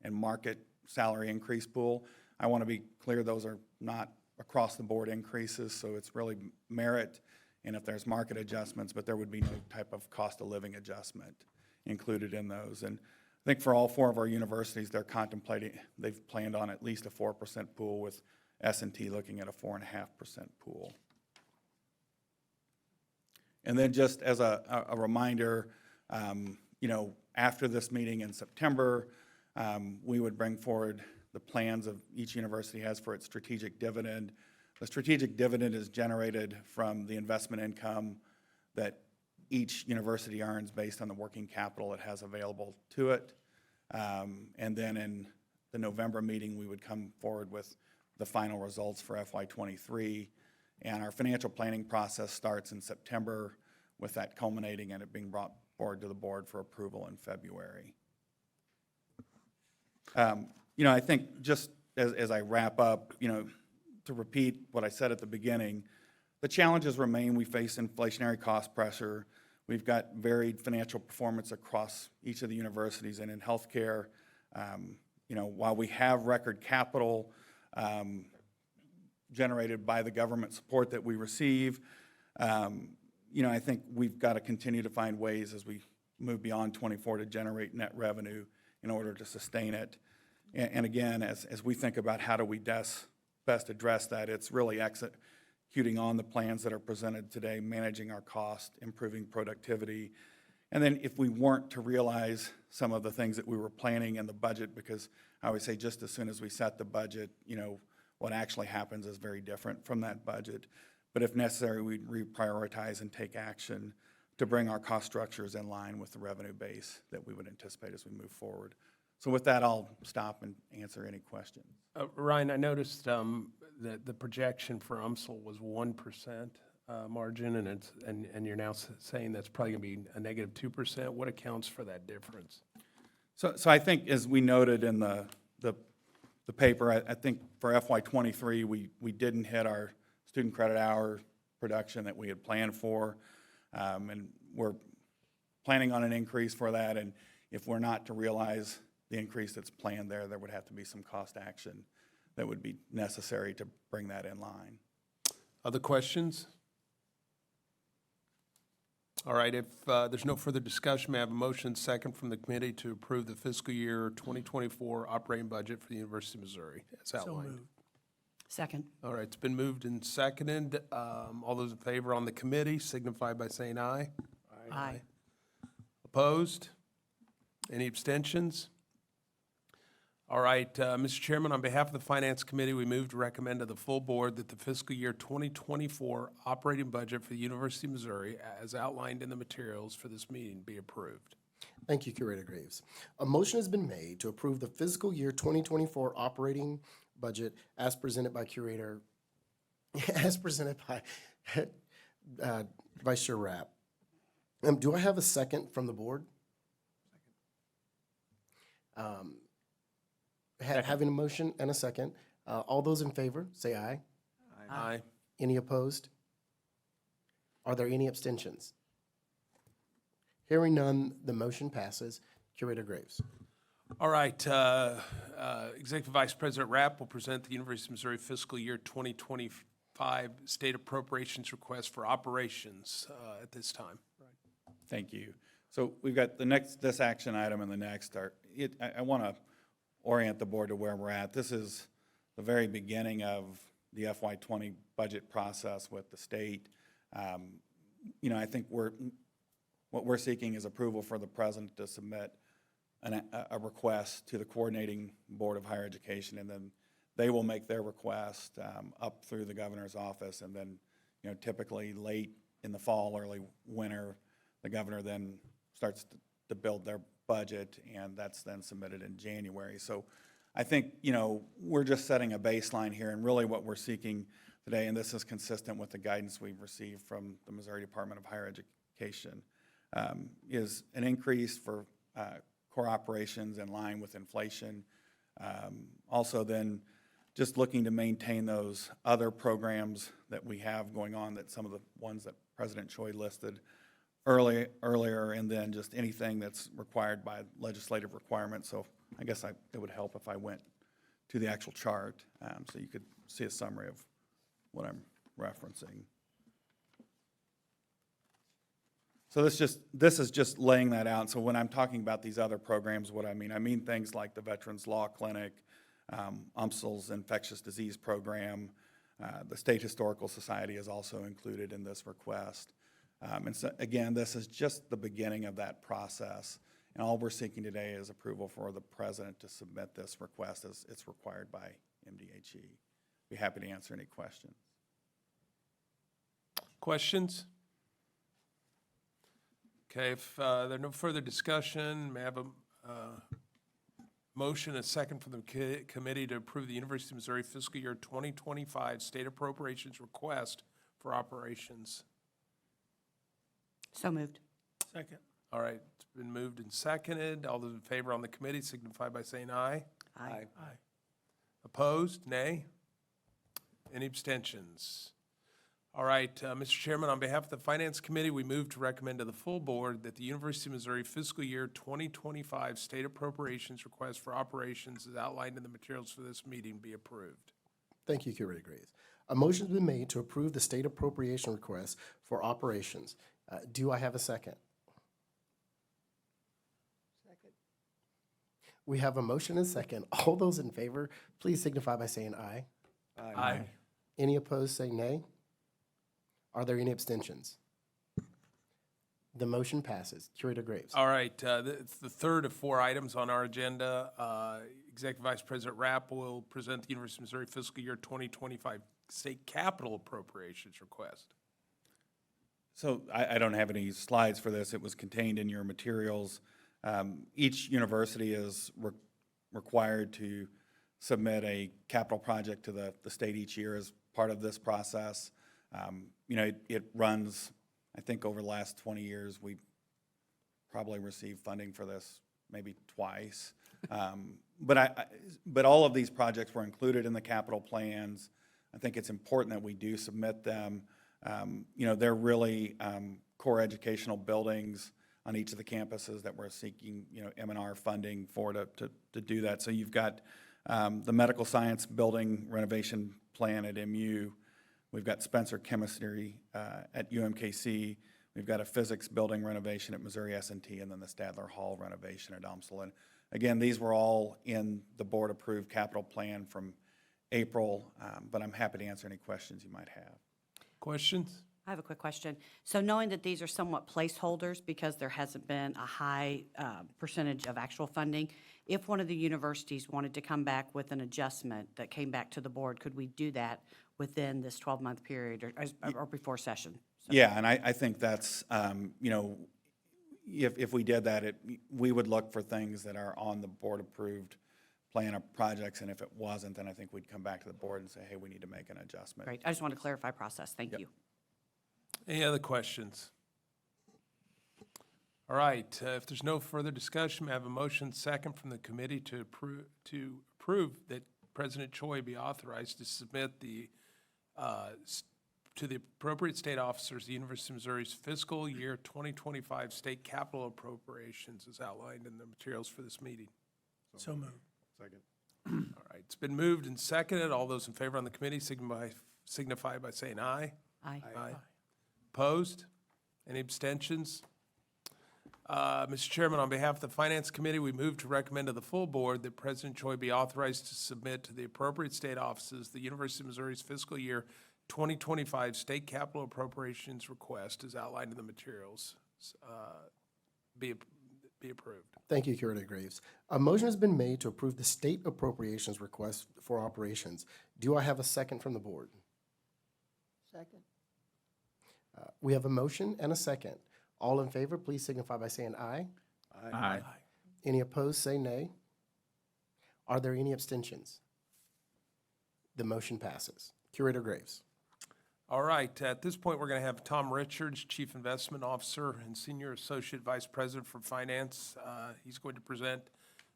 and market salary increase pool. I want to be clear, those are not across-the-board increases, so it's really merit, and if there's market adjustments, but there would be no type of cost of living adjustment included in those. And I think for all 4 of our universities, they've planned on at least a 4% pool, with S&T looking at a 4.5% pool. And then just as a reminder, after this meeting in September, we would bring forward the plans of each university has for its strategic dividend. The strategic dividend is generated from the investment income that each university earns based on the working capital it has available to it. And then in the November meeting, we would come forward with the final results for FY23. And our financial planning process starts in September, with that culminating and it being brought forward to the board for approval in February. I think just as I wrap up, to repeat what I said at the beginning, the challenges remain. We face inflationary cost pressure. We've got varied financial performance across each of the universities and in healthcare. While we have record capital generated by the government support that we receive, I think we've got to continue to find ways as we move beyond 24 to generate net revenue in order to sustain it. And again, as we think about how do we best address that, it's really executing on the plans that are presented today, managing our cost, improving productivity. And then if we weren't to realize some of the things that we were planning in the budget, because I always say just as soon as we set the budget, what actually happens is very different from that budget. But if necessary, we'd reprioritize and take action to bring our cost structures in line with the revenue base that we would anticipate as we move forward. So with that, I'll stop and answer any questions. Ryan, I noticed that the projection for UMSL was 1% margin, and you're now saying that's probably going to be a negative 2%. What accounts for that difference? So I think, as we noted in the paper, I think for FY23, we didn't hit our student credit hour production that we had planned for, and we're planning on an increase for that. And if we're not to realize the increase that's planned there would have to be some cost action that would be necessary to bring that in line. Other questions? All right, if there's no further discussion, may I have a motion second from the committee to approve the fiscal year 2024 operating budget for the University of Missouri as outlined? Second. All right, it's been moved and seconded. All those in favor on the committee signify by saying aye. Aye. Opposed? Any abstentions? All right, Mr. Chairman, on behalf of the Finance Committee, we move to recommend to the full board that the fiscal year 2024 operating budget for the University of Missouri, as outlined in the materials for this meeting, be approved. Thank you, Curator Graves. A motion has been made to approve the fiscal year 2024 operating budget as presented by Vice Chair Rapp. Do I have a second from the board? Having a motion and a second. All those in favor, say aye. Aye. Any opposed? Are there any abstentions? Hearing none, the motion passes. Curator Graves. All right, Executive Vice President Rapp will present the University of Missouri fiscal year 2025 state appropriations request for operations at this time. Thank you. So we've got this action item and the next. I want to orient the board to where we're at. This is the very beginning of the FY20 budget process with the state. I think what we're seeking is approval for the president to submit a request to the coordinating board of higher education, and then they will make their request up through the governor's office, and then typically late in the fall, early winter, the governor then starts to build their budget, and that's then submitted in January. So I think we're just setting a baseline here, and really what we're seeking today, and this is consistent with the guidance we've received from the Missouri Department of Higher Education, is an increase for core operations in line with inflation. Also then just looking to maintain those other programs that we have going on, that some of the ones that President Choi listed earlier, and then just anything that's required by legislative requirements. So I guess it would help if I went to the actual chart so you could see a summary of what I'm referencing. So this is just laying that out. So when I'm talking about these other programs, what I mean things like the Veterans Law Clinic, UMSL's Infectious Disease Program. The State Historical Society is also included in this request. And so again, this is just the beginning of that process. And all we're seeking today is approval for the president to submit this request as it's required by MDHE. Be happy to answer any questions. Questions? Okay, if there's no further discussion, may I have a motion, a second from the committee to approve the University of Missouri fiscal year 2025 state appropriations request for operations? So moved. Second. All right, it's been moved and seconded. All those in favor on the committee signify by saying aye. Aye. Opposed? Nay. Any abstentions? All right, Mr. Chairman, on behalf of the Finance Committee, we move to recommend to the full board that the University of Missouri fiscal year 2025 state appropriations request for operations as outlined in the materials for this meeting be approved. Thank you, Curator Graves. A motion's been made to approve the state appropriation request for operations. Do I have a second? Second. We have a motion and a second. All those in favor, please signify by saying aye. Aye. Any opposed, say nay. Are there any abstentions? The motion passes. Curator Graves. All right, it's the third of 4 items on our agenda. Executive Vice President Rapp will present the University of Missouri fiscal year 2025 state capital appropriations request. So I don't have any slides for this. It was contained in your materials. Each university is required to submit a capital project to the state each year as part of this process. It runs, I think over the last 20 years, we probably received funding for this maybe twice. But all of these projects were included in the capital plans. I think it's important that we do submit them. They're really core educational buildings on each of the campuses that we're seeking, M&R funding for to do that. So you've got the medical science building renovation plan at MU. We've got Spencer Chemistry at UMKC. We've got a physics building renovation at Missouri S&T, and then the Stadler Hall renovation at UMSL. And again, these were all in the board-approved capital plan from April, but I'm happy to answer any questions you might have. Questions? I have a quick question. So knowing that these are somewhat placeholders because there hasn't been a high percentage of actual funding, if one of the universities wanted to come back with an adjustment that came back to the board, could we do that within this 12-month period or before session? So- Yeah, and I think that's, if we did that, we would look for things that are on the board-approved plan of projects, and if it wasn't, then I think we'd come back to the board and say, hey, we need to make an adjustment. Great. I just want to clarify process. Thank Yep. you. Any other questions? All right, if there's no further discussion, may I have a motion second from the committee to approve that President Choi be authorized to submit to the appropriate state officers, the University of Missouri's fiscal year 2025 state capital appropriations as outlined in the materials for this meeting. So moved. Second. All right, it's been moved and seconded. All those in favor on the committee signify by saying aye. Aye. Opposed? Any abstentions? Mr. Chairman, on behalf of the Finance Committee, we move to recommend to the full board that President Choi be authorized to submit to the appropriate state offices the University of Missouri's fiscal year 2025 state capital appropriations request as outlined in the materials be approved. Thank you, Curator Graves. A motion has been made to approve the state appropriations request for operations. Do I have a second from the board? Second. We have a motion and a second. All in favor, please signify by saying aye. Aye. Any opposed, say nay. Are there any abstentions? The motion passes. Curator Graves. All right, at this point, we're going to have Tom Richards, Chief Investment Officer and Senior Associate Vice President for Finance. He's going to present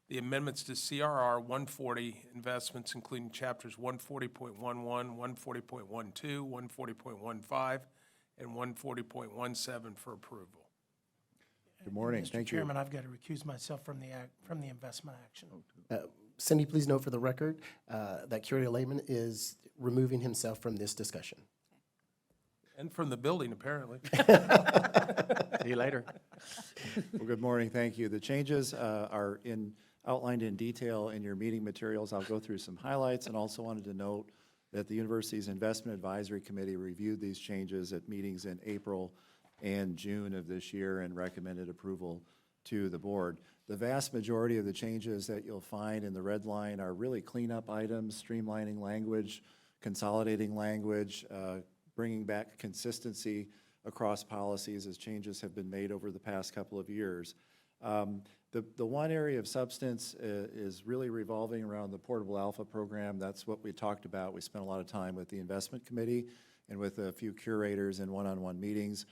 the amendments to CRR 140 investments, including chapters 140.11, 140.12, 140.15, and 140.17 for approval. Good morning. Mr. Thank you. Chairman, I've got to recuse myself from the investment action. Cindy, please note for the record that Curator Lehman is removing himself from this discussion. And from the building, apparently. See you later. Well, good morning. Thank you. The changes are outlined in detail in your meeting materials. I'll go through some highlights, and also wanted to note that the university's Investment Advisory Committee reviewed these changes at meetings in April and June of this year and recommended approval to the board. The vast majority of the changes that you'll find in the red line are really cleanup items, streamlining language, consolidating language, bringing back consistency across policies as changes have been made over the past couple of years. The one area of substance is really revolving around the Portable Alpha program. That's what we talked about. We spent a lot of time with the investment committee and with a few curators in one-on-one meetings.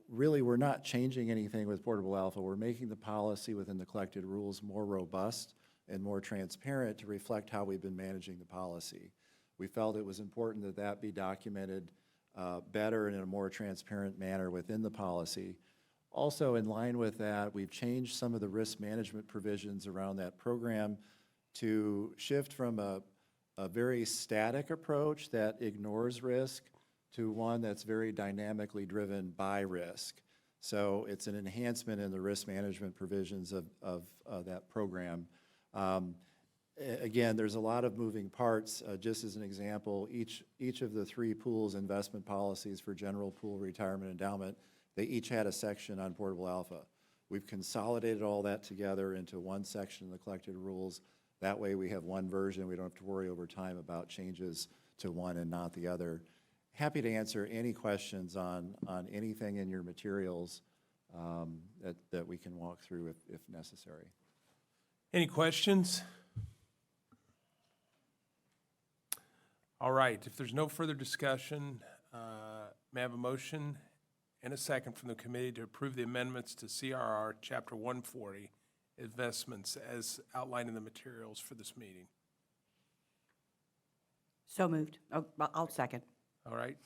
Really, we're not changing anything with Portable Alpha. We're making the policy within the collected rules more robust and more transparent to reflect how we've been managing the policy. We felt it was important that that be documented better and in a more transparent manner within the policy. Also, in line with that, we've changed some of the risk management provisions around that program to shift from a very static approach that ignores risk to one that's very dynamically driven by risk. So it's an enhancement in the risk management provisions of that program. Again, there's a lot of moving parts. Just as an example, each of the three pools investment policies for general pool, retirement, endowment, they each had a section on portable alpha. We've consolidated all that together into one section in the collected rules. That way we have one version. We don't have to worry over time about changes to one and not the other. Happy to answer any questions on anything in your materials that we can walk through if necessary. Any questions? All right, if there's no further discussion, may I have a motion and a second from the committee to approve the amendments to CRR Chapter 140, investments as outlined in the materials for this meeting? So moved. Oh, I'll second. All right.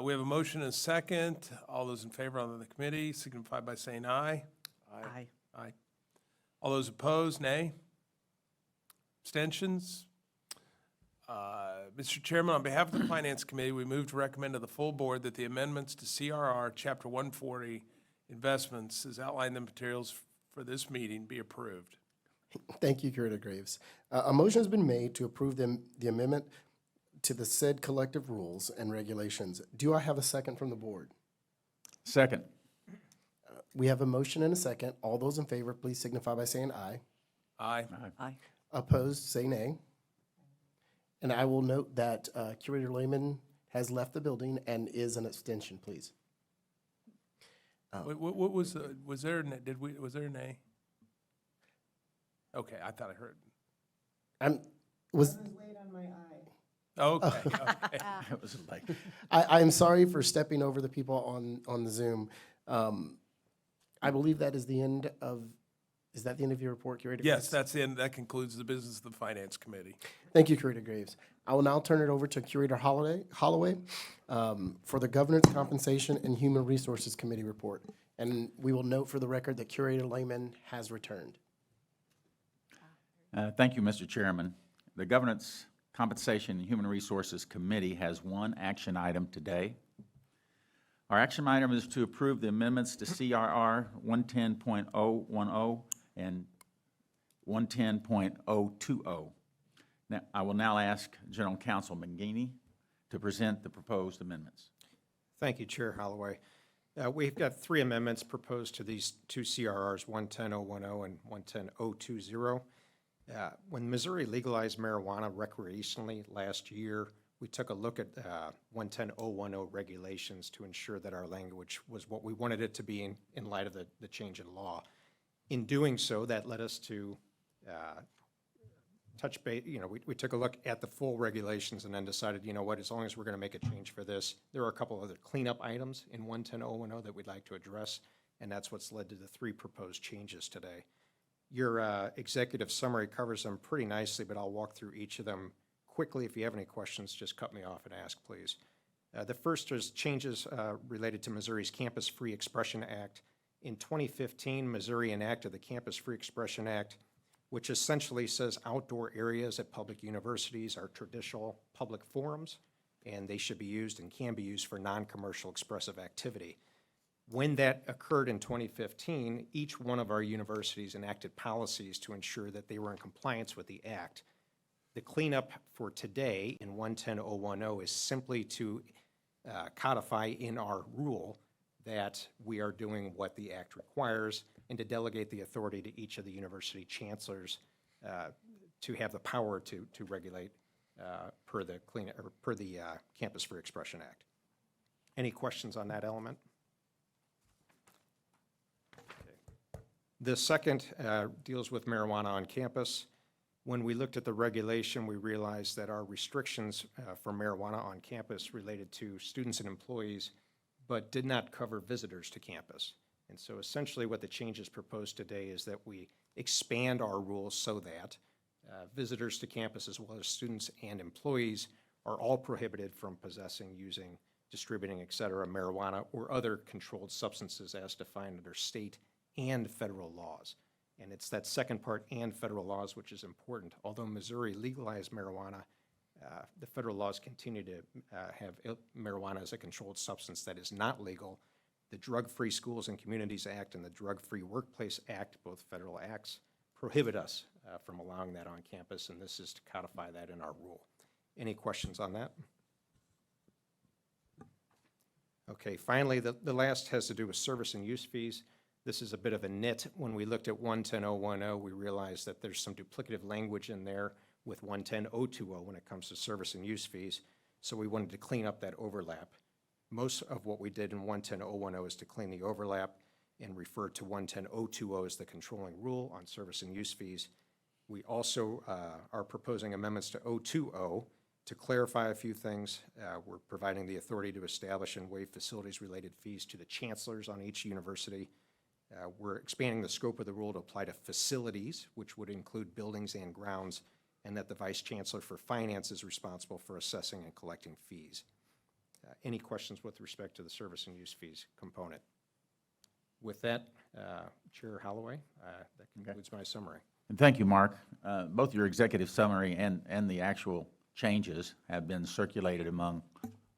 We have a motion and a second. All those in favor on the committee signify by saying aye. Aye. Aye. All those opposed, nay. Abstentions? Mr. Chairman, on behalf of the Finance Committee, we move to recommend to the full board that the amendments to CRR Chapter 140 investments as outlined in the materials for this meeting be approved. Thank you, Curator Graves. A motion has been made to approve the amendment to the said collective rules and regulations. Do I have a second from the board? Second. We have a motion and a second. All those in favor, please signify by saying aye. Aye. Aye. Opposed, say nay. And I will note that Curator Lehman has left the building and is an abstention, please. What was there, was there a nay? Okay, I thought I heard. Was Okay, okay. It was like, I am sorry for stepping over the people on the Zoom. I believe that is the end of, is that the end of your report, Curator Graves? Yes, that's the end. That concludes the business of the Finance Committee. Thank you, Curator Graves. I will now turn it over to Curator Holloway for the Governance, Compensation, and Human Resources Committee report. And we will note for the record that Curator Lehman has returned. Thank you, Mr. Chairman. The Governance, Compensation, and Human Resources Committee has one action item today. Our action item is to approve the amendments to CRR 110.010 and 110.020. Now, I will now ask General Counsel McGinney to present the proposed amendments. Thank you, Chair Holloway. We've got three amendments proposed to these two CRRs, 110.010 and 110.020. When Missouri legalized marijuana recreationally last year, we took a look at 110.010 regulations to ensure that our language was what we wanted it to be in light of the change in law. In doing so, that led us to touch base, we took a look at the full regulations and then decided, you know what, as long as we're going to make a change for this, there are a couple other cleanup items in 110.010 that we'd like to address, and that's what's led to the three proposed changes today. Your executive summary covers them pretty nicely, but I'll walk through each of them quickly. If you have any questions, just cut me off and ask, please. The first is changes related to Missouri's Campus Free Expression Act. In 2015, Missouri enacted the Campus Free Expression Act, which essentially says outdoor areas at public universities are traditional public forums, and they should be used and can be used for non-commercial expressive activity. When that occurred in 2015, each one of our universities enacted policies to ensure that they were in compliance with the act. The cleanup for today in 110.010 is simply to codify in our rule that we are doing what the act requires and to delegate the authority to each of the university chancellors to have the power to regulate per the Campus Free Expression Act. Any questions on that element? Okay. The second deals with marijuana on campus. When we looked at the regulation, we realized that our restrictions for marijuana on campus related to students and employees, but did not cover visitors to campus. And so essentially what the changes proposed today is that we expand our rules so that visitors to campus, as well as students and employees, are all prohibited from possessing, using, distributing, et cetera, marijuana or other controlled substances as defined under state and federal laws. And it's that second part, and federal laws, which is important. Although Missouri legalized marijuana, the federal laws continue to have marijuana as a controlled substance that is not legal. The Drug-Free Schools and Communities Act and the Drug-Free Workplace Act, both federal acts, prohibit us from allowing that on campus, and this is to codify that in our rule. Any questions on that? Okay, finally, the last has to do with service and use fees. This is a bit of a nit. When we looked at 110.010, we realized that there's some duplicative language in there with 110.020 when it comes to service and use fees, so we wanted to clean up that overlap. Most of what we did in 110.010 is to clean the overlap and refer to 110.020 as the controlling rule on service and use fees. We also are proposing amendments to 020 to clarify a few things. We're providing the authority to establish and waive facilities-related fees to the chancellors on each university. We're expanding the scope of the rule to apply to facilities, which would include buildings and grounds, and that the Vice Chancellor for Finance is responsible for assessing and collecting fees. Any questions with respect to the service and use fees component? With that, Chair Holloway, that concludes my summary. And thank you, Mark. Both your executive summary and the actual changes have been circulated among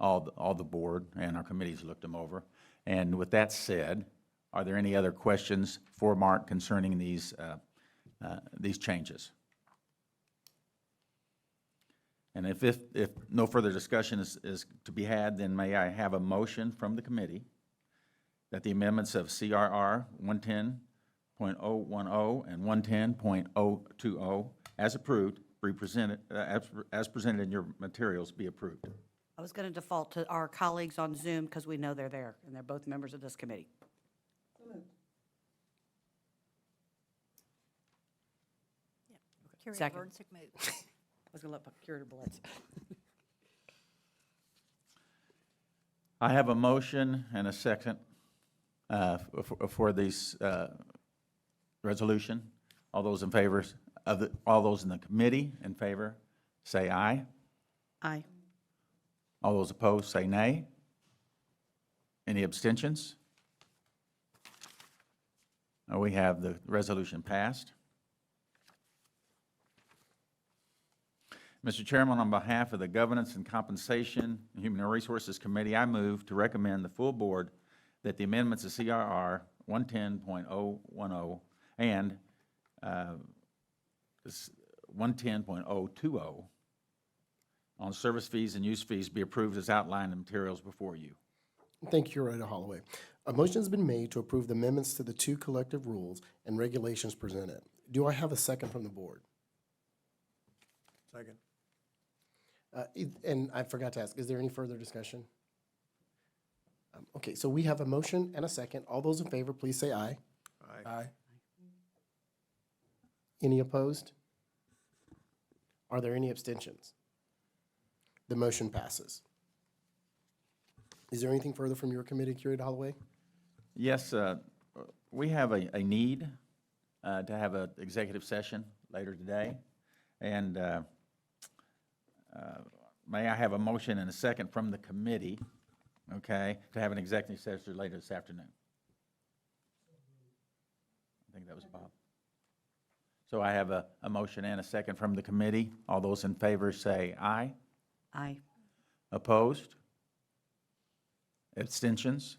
all the board, and our committees looked them over. And with that said, are there any other questions for Mark concerning these changes? And if no further discussion is to be had, then may I have a motion from the committee that the amendments of CRR 110.010 and 110.020 as approved, be presented, as presented in your materials, be approved. I was going to default to our colleagues on Zoom because we know they're there, and they're both members of this committee. Curator Second. Burns moved. I was going to let Curator Blitz. I have a motion and a second for this resolution. All those in favor all those in the committee in favor, say aye. Aye. All those opposed, say nay. Any abstentions? We have the resolution passed. Mr. Chairman, on behalf of the Governance and Compensation and Human Resources Committee, I move to recommend the full board that the amendments of CRR 110.010 and 110.020 on service fees and use fees be approved as outlined in the materials before you. Thank you, Curator Holloway. A motion has been made to approve the amendments to the two collective rules and regulations presented. Do I have a second from the board? Second. And I forgot to ask, is there any further discussion? Okay, so we have a motion and a second. All those in favor, please say aye. Aye. Any opposed? Are there any abstentions? The motion passes. Is there anything further from your committee, Curator Holloway? Yes, we have a need to have an executive session later today. And may I have a motion and a second from the committee, okay, to have an executive session later this afternoon? I think that was Bob. So I have a motion and a second from the committee. All those in favor say aye. Aye. Opposed? Abstentions?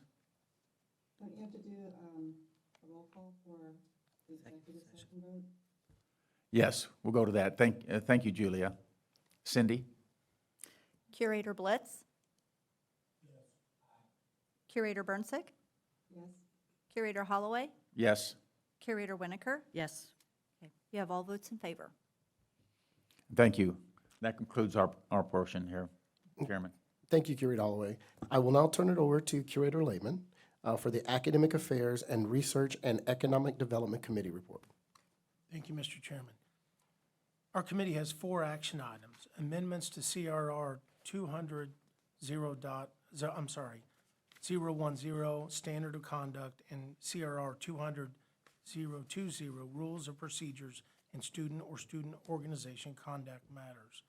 Don't you have to do a roll call for the executive session vote? Yes, we'll go to that. Thank you, Julia. Cindy? Curator Blitz? Yes. Curator Burnsick? Yes. Curator Holloway? Yes. Curator Winokur? Yes. Okay. You have all votes in favor. Thank you. That concludes our portion here, Chairman. Thank you, Curator Holloway. I will now turn it over to Curator Lehman for the Academic Affairs and Research and Economic Development Committee report. Thank you, Mr. Chairman. Our committee has 4 action items: amendments to CRR 200 010, Standard of Conduct, and CRR 200 Rules of Procedures in Student or Student Organization Conduct Matters.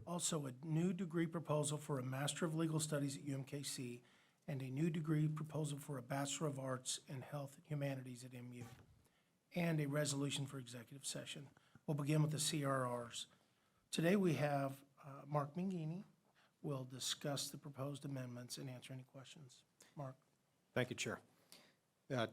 Also, a new degree proposal for a Master of Legal Studies at UMKC and a new degree proposal for a Bachelor of Arts in Health and Humanities at MU, and a resolution for executive session. We'll begin with the CRRs. Today, we have Mark Mangini will discuss the proposed amendments and answer any questions. Mark? Thank you, Chair.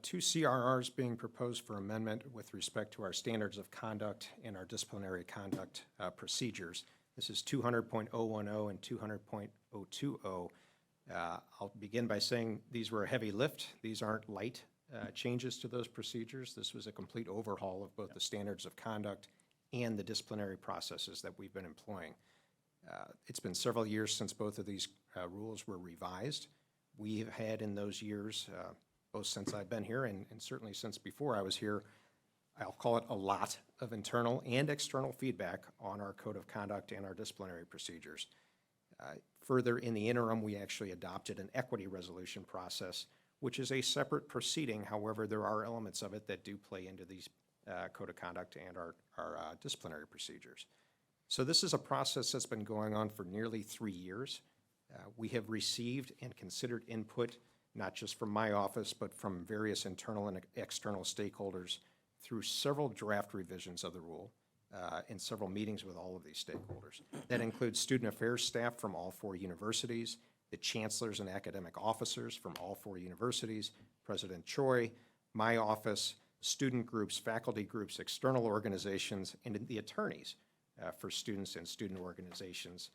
Two CRRs being proposed for amendment with respect to our standards of conduct and our disciplinary conduct procedures. This is 200.010 and 200.020. I'll begin by saying these were a heavy lift. These aren't light changes to those procedures. This was a complete overhaul of both the standards of conduct and the disciplinary processes that we've been employing. It's been several years since both of these rules were revised. We have had in those years, both since I've been here and certainly since before I was here, I'll call it a lot of internal and external feedback on our code of conduct and our disciplinary procedures. Further, in the interim, we actually adopted an equity resolution process, which is a separate proceeding. However, there are elements of it that do play into these code of conduct and our disciplinary procedures. So this is a process that's been going on for nearly 3 years. We have received and considered input, not just from my office, but from various internal and external stakeholders through several draft revisions of the rule and several meetings with all of these stakeholders. That includes student affairs staff from all 4 universities, the chancellors and academic officers from all 4 universities, President Choi, my office, student groups, faculty groups, external organizations, and the attorneys for students and student organizations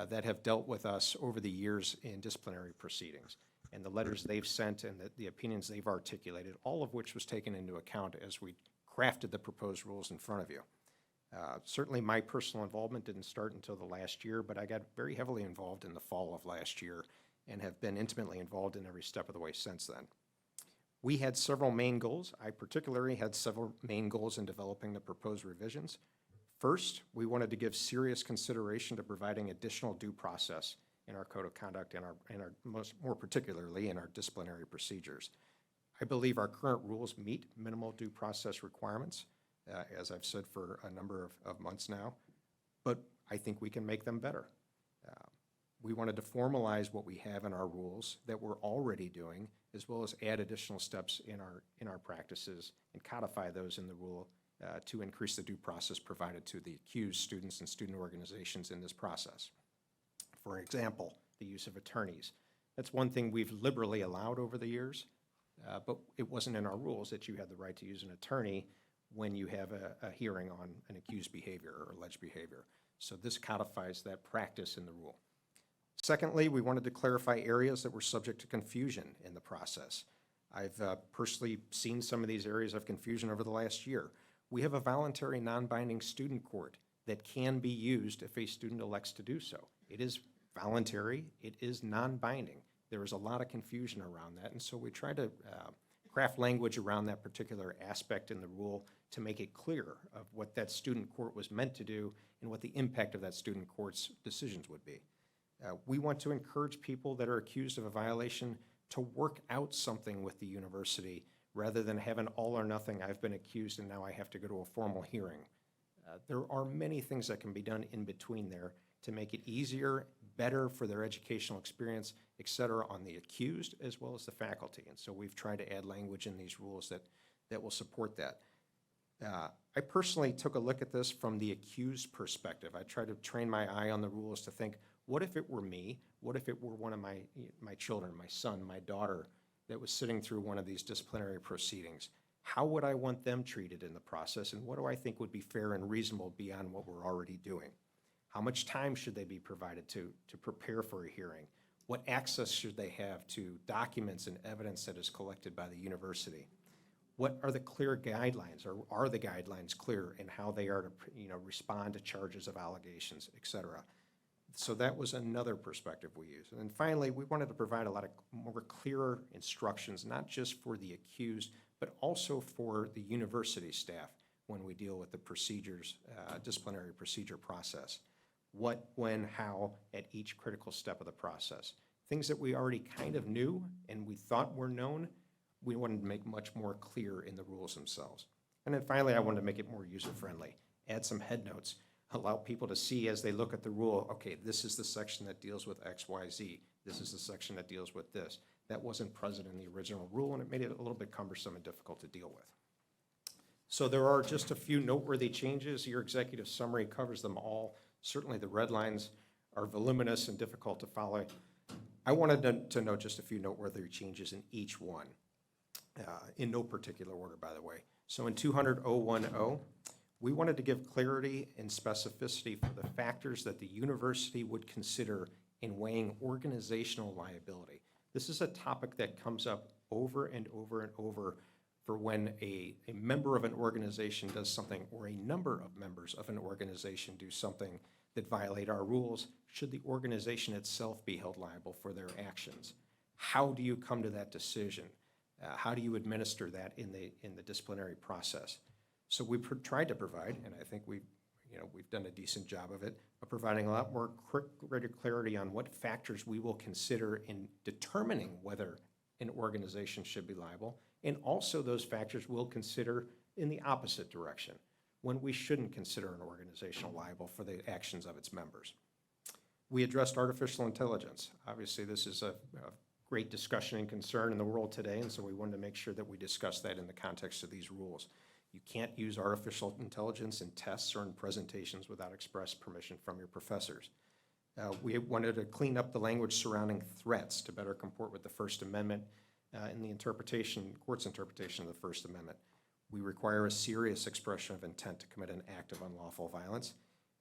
that have dealt with us over the years in disciplinary proceedings. And the letters they've sent and the opinions they've articulated, all of which was taken into account as we crafted the proposed rules in front of you. Certainly my personal involvement didn't start until the last year, but I got very heavily involved in the fall of last year and have been intimately involved in every step of the way since then. We had several main goals. I particularly had several main goals in developing the proposed revisions. First, we wanted to give serious consideration to providing additional due process in our code of conduct and more particularly in our disciplinary procedures. I believe our current rules meet minimal due process requirements, as I've said for a number of months now, but I think we can make them better. We wanted to formalize what we have in our rules that we're already doing, as well as add additional steps in our practices and codify those in the rule to increase the due process provided to the accused students and student organizations in this process. For example, the use of attorneys. That's one thing we've liberally allowed over the years, but it wasn't in our rules that you had the right to use an attorney when you have a hearing on an accused behavior or alleged behavior. So this codifies that practice in the rule. Secondly, we wanted to clarify areas that were subject to confusion in the process. I've personally seen some of these areas of confusion over the last year. We have a voluntary non-binding student court that can be used if a student elects to do so. It is voluntary, it is non-binding. There is a lot of confusion around that, and so we try to craft language around that particular aspect in the rule to make it clear of what that student court was meant to do and what the impact of that student court's decisions would be. We want to encourage people that are accused of a violation to work out something with the university rather than have an all or nothing, I've been accused and now I have to go to a formal hearing. There are many things that can be done in between there to make it easier, better for their educational experience, et cetera, on the accused as well as the faculty. And so we've tried to add language in these rules that will support that. I personally took a look at this from the accused perspective. I tried to train my eye on the rules to think, what if it were me? What if it were one of my children, my son, my daughter, that was sitting through one of these disciplinary proceedings? How would I want them treated in the process, and what do I think would be fair and reasonable beyond what we're already doing? How much time should they be provided to prepare for a hearing? What access should they have to documents and evidence that is collected by the university? What are the clear guidelines, or are the guidelines clear in how they are to respond to charges of allegations, et cetera? So that was another perspective we used. And then finally, we wanted to provide a lot of more clearer instructions, not just for the accused, but also for the university staff when we deal with the procedures, disciplinary procedure process. What, when, how, at each critical step of the process. Things that we already kind of knew and we thought were known, we wanted to make much more clear in the rules themselves. And then finally, I wanted to make it more user-friendly, add some head notes, allow people to see as they look at the rule, okay, this is the section that deals with X, Y, Z. This is the section that deals with this. That wasn't present in the original rule, and it made it a little bit cumbersome and difficult to deal with. So there are just a few noteworthy changes. Your executive summary covers them all. Certainly the red lines are voluminous and difficult to follow. I wanted to note just a few noteworthy changes in each one, in no particular order, by the way. So in 200-010, we wanted to give clarity and specificity for the factors that the university would consider in weighing organizational liability. This is a topic that comes up over and over and over for when a member of an organization does something, or a number of members of an organization do something that violate our rules. Should the organization itself be held liable for their actions? How do you come to that decision? How do you administer that in the disciplinary process? So we tried to provide, and I think we've done a decent job of it, of providing a lot more greater clarity on what factors we will consider in determining whether an organization should be liable, and also those factors we'll consider in the opposite direction, when we shouldn't consider an organization liable for the actions of its members. We addressed artificial intelligence. Obviously, this is a great discussion and concern in the world today, and so we wanted to make sure that we discuss that in the context of these rules. You can't use artificial intelligence in tests or in presentations without express permission from your professors. We wanted to clean up the language surrounding threats to better comport with the First Amendment in the court's interpretation of the First Amendment. We require a serious expression of intent to commit an act of unlawful violence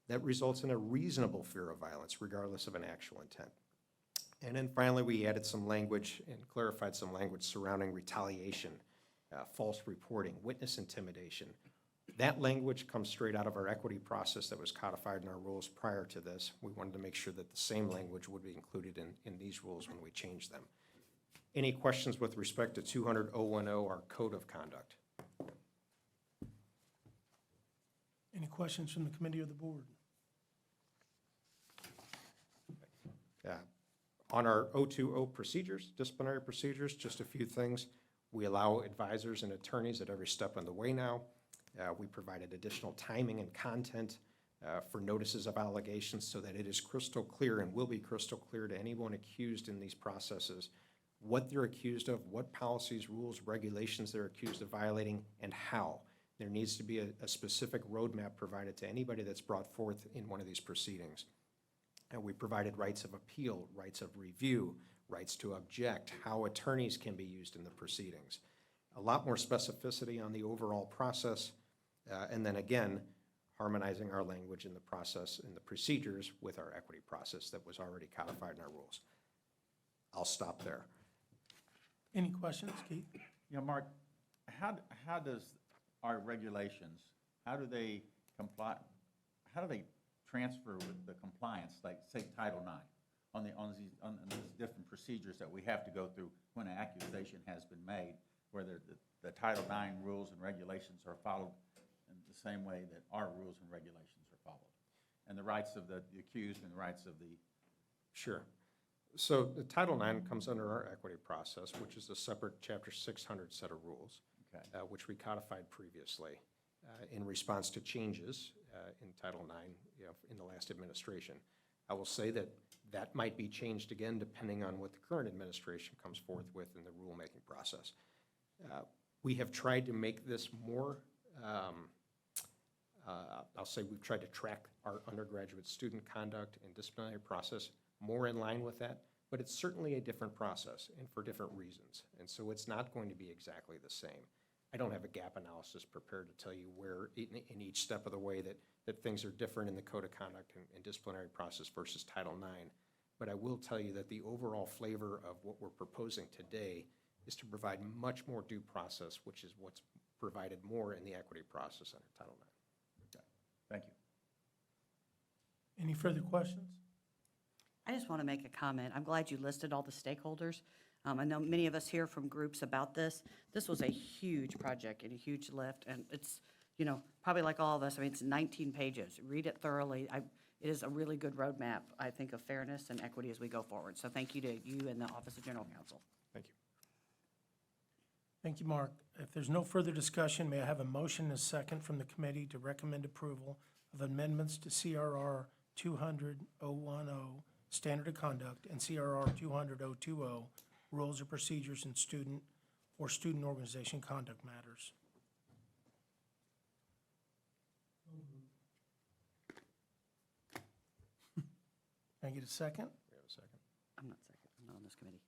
that results in a reasonable fear of violence, regardless of an actual intent. And then finally, we added some language and clarified some language surrounding retaliation, false reporting, witness intimidation. That language comes straight out of our equity process that was codified in our rules prior to this. We wanted to make sure that the same language would be included in these rules when we change them. Any questions with respect to 200-010, our code of conduct? Any questions from the committee or the board? On our 020 procedures, disciplinary procedures, just a few things. We allow advisors and attorneys at every step of the way now. We provided additional timing and content for notices of allegations so that it is crystal clear and will be crystal clear to anyone accused in these processes what they're accused of, what policies, rules, regulations they're accused of violating, and how. There needs to be a specific roadmap provided to anybody that's brought forth in one of these proceedings. And we provided rights of appeal, rights of review, rights to object, how attorneys can be used in the proceedings. A lot more specificity on the overall process, and then again, harmonizing our language in the process and the procedures with our equity process that was already codified in our rules. I'll stop there. Any questions, Keith? Yeah, Mark, how does our regulations, how do they comply, how do they transfer with the compliance, like say Title IX, on these different procedures that we have to go through when an accusation has been made, whether the Title IX rules and regulations are followed in the same way that our rules and regulations are followed, and the rights of the accused and the rights of the... Sure. So the Title IX comes under our equity process, which is a separate Chapter 600 set of rules, Okay. Which we codified previously in response to changes in Title IX in the last administration. I will say that that might be changed again depending on what the current administration comes forth with in the rulemaking process. We have tried to make this more, I'll say we've tried to track our undergraduate student conduct and disciplinary process more in line with that, but it's certainly a different process and for different reasons. And so it's not going to be exactly the same. I don't have a gap analysis prepared to tell you where in each step of the way that things are different in the code of conduct and disciplinary process versus Title IX. But I will tell you that the overall flavor of what we're proposing today is to provide much more due process, which is what's provided more in the equity process under Title IX. Okay. Thank you. Any further questions? I just want to make a comment. I'm glad you listed all the stakeholders. I know many of us hear from groups about this. This was a huge project and a huge lift, and it's, probably like all of us, I mean, it's 19 pages. Read it thoroughly. It is a really good roadmap, I think, of fairness and equity as we go forward. So thank you to you and the Office of General Counsel. Thank you. Thank you, Mark. If there's no further discussion, may I have a motion and a second from the committee to recommend approval of amendments to CRR 200-010, Standard of Conduct, and CRR 200-020, Rules or Procedures in Student or Student Organization Conduct Matters? Can I get a second? We have a second. I'm not second, I'm not on this committee.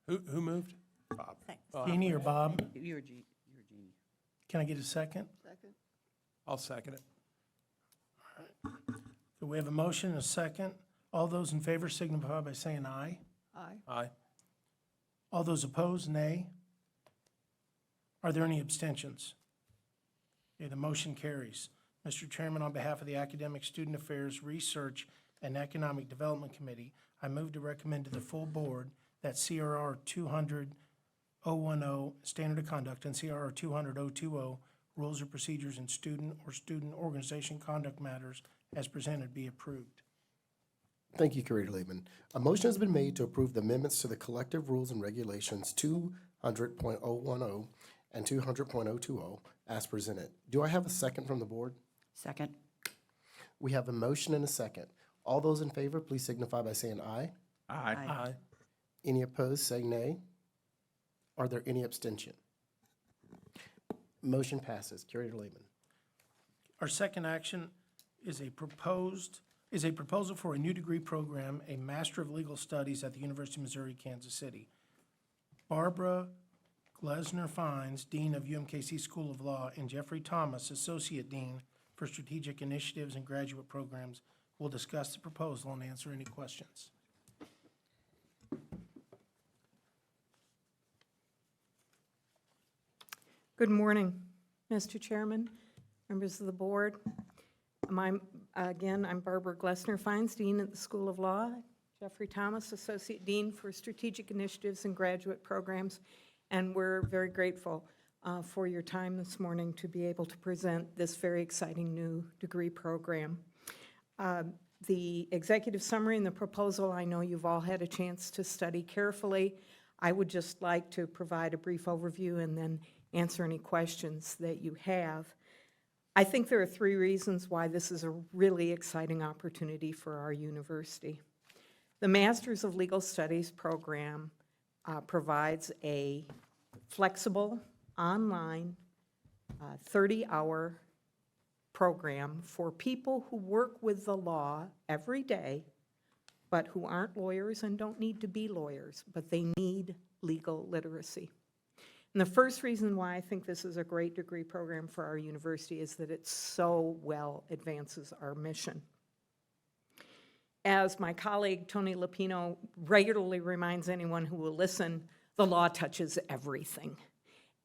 Who moved? Jeannie or Bob? You're Jeannie. Can I get a second? Second. I'll second it. So we have a motion and a second. All those in favor signify by saying aye. Aye. Aye. All those opposed, nay. Are there any abstentions? Okay, the motion carries. Mr. Chairman, on behalf of the Academic Student Affairs, Research, and Economic Development Committee, I move to recommend to the full board that CRR 200-010, Standard of Conduct, and CRR 200-020, Rules or Procedures in Student or Student Organization Conduct Matters, as presented, be approved. Thank you, Curator Laban. A motion has been made to approve the amendments to the collective rules and regulations 200.010 and 200.020 as presented. Do I have a second from the board? Second. We have a motion and a second. All those in favor, please signify by saying aye. Aye. Aye. Any opposed, say nay. Are there any abstention? Motion passes. Curator Laban. Our second action is a proposal for a new degree program, a Master of Legal Studies at the University of Missouri, Kansas City. Barbara Glesner-Fines, Dean of UMKC School of Law, and Jeffrey Thomas, Associate Dean for Strategic Initiatives and Graduate Programs, will discuss the proposal and answer any questions. Good morning, Mr. Chairman, members of the board. I'm Barbara Glesner-Fines, Dean at the School of Law, Jeffrey Thomas, Associate Dean for Strategic Initiatives and Graduate Programs, and we're very grateful for your time this morning to be able to present this very exciting new degree program. The executive summary and the proposal, I know you've all had a chance to study carefully. I would just like to provide a brief overview and then answer any questions that you have. I think there are three reasons why this is a really exciting opportunity for our university. The Masters of Legal Studies program provides a flexible, online, 30-hour program for people who work with the law every day, but who aren't lawyers and don't need to be lawyers, but they need legal literacy. And the first reason why I think this is a great degree program for our university is that it so well advances our mission. As my colleague Tony Lupino regularly reminds anyone who will listen, the law touches everything.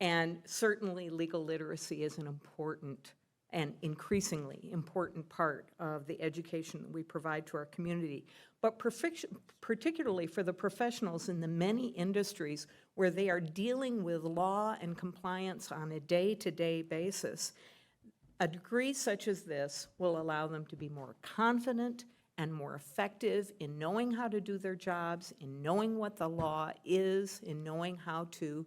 And certainly legal literacy is an important and increasingly important part of the education that we provide to our community. But particularly for the professionals in the many industries where they are dealing with law and compliance on a day-to-day basis, a degree such as this will allow them to be more confident and more effective in knowing how to do their jobs, in knowing what the law is, in knowing how to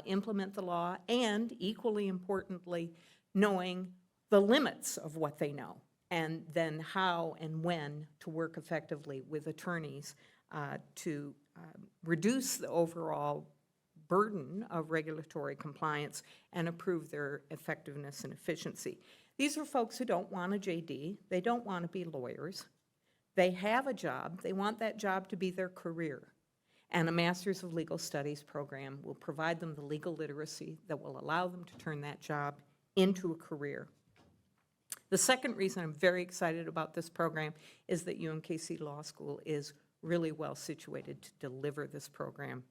implement the law, and equally importantly, knowing the limits of what they know, and then how and when to work effectively with attorneys to reduce the overall burden of regulatory compliance and improve their effectiveness and efficiency. These are folks who don't want a JD, they don't want to be lawyers, they have a job, they want that job to be their career. And a Master's of Legal Studies program will provide them the legal literacy that will allow them to turn that job into a career. The second reason I'm very excited about this program is that UMKC Law School is really well situated to deliver this program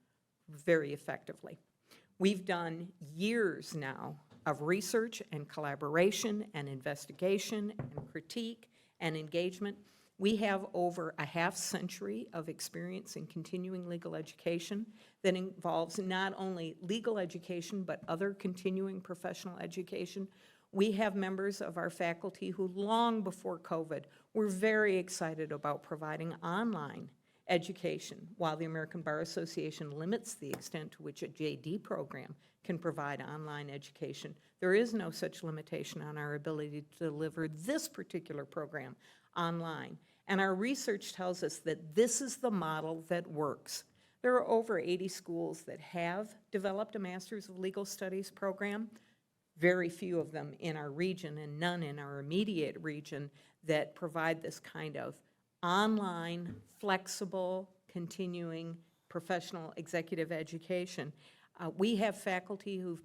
very effectively. We've done years now of research and collaboration and investigation and critique and engagement. We have over a half-century of experience in continuing legal education that involves not only legal education but other continuing professional education. We have members of our faculty who long before COVID were very excited about providing online education. While the American Bar Association limits the extent to which a JD program can provide online education, there is no such limitation on our ability to deliver this particular program online. And our research tells us that this is the model that works. There are over 80 schools that have developed a Master's of Legal Studies program, very few of them in our region and none in our immediate region that provide this kind of online, flexible, continuing professional executive education. We have faculty who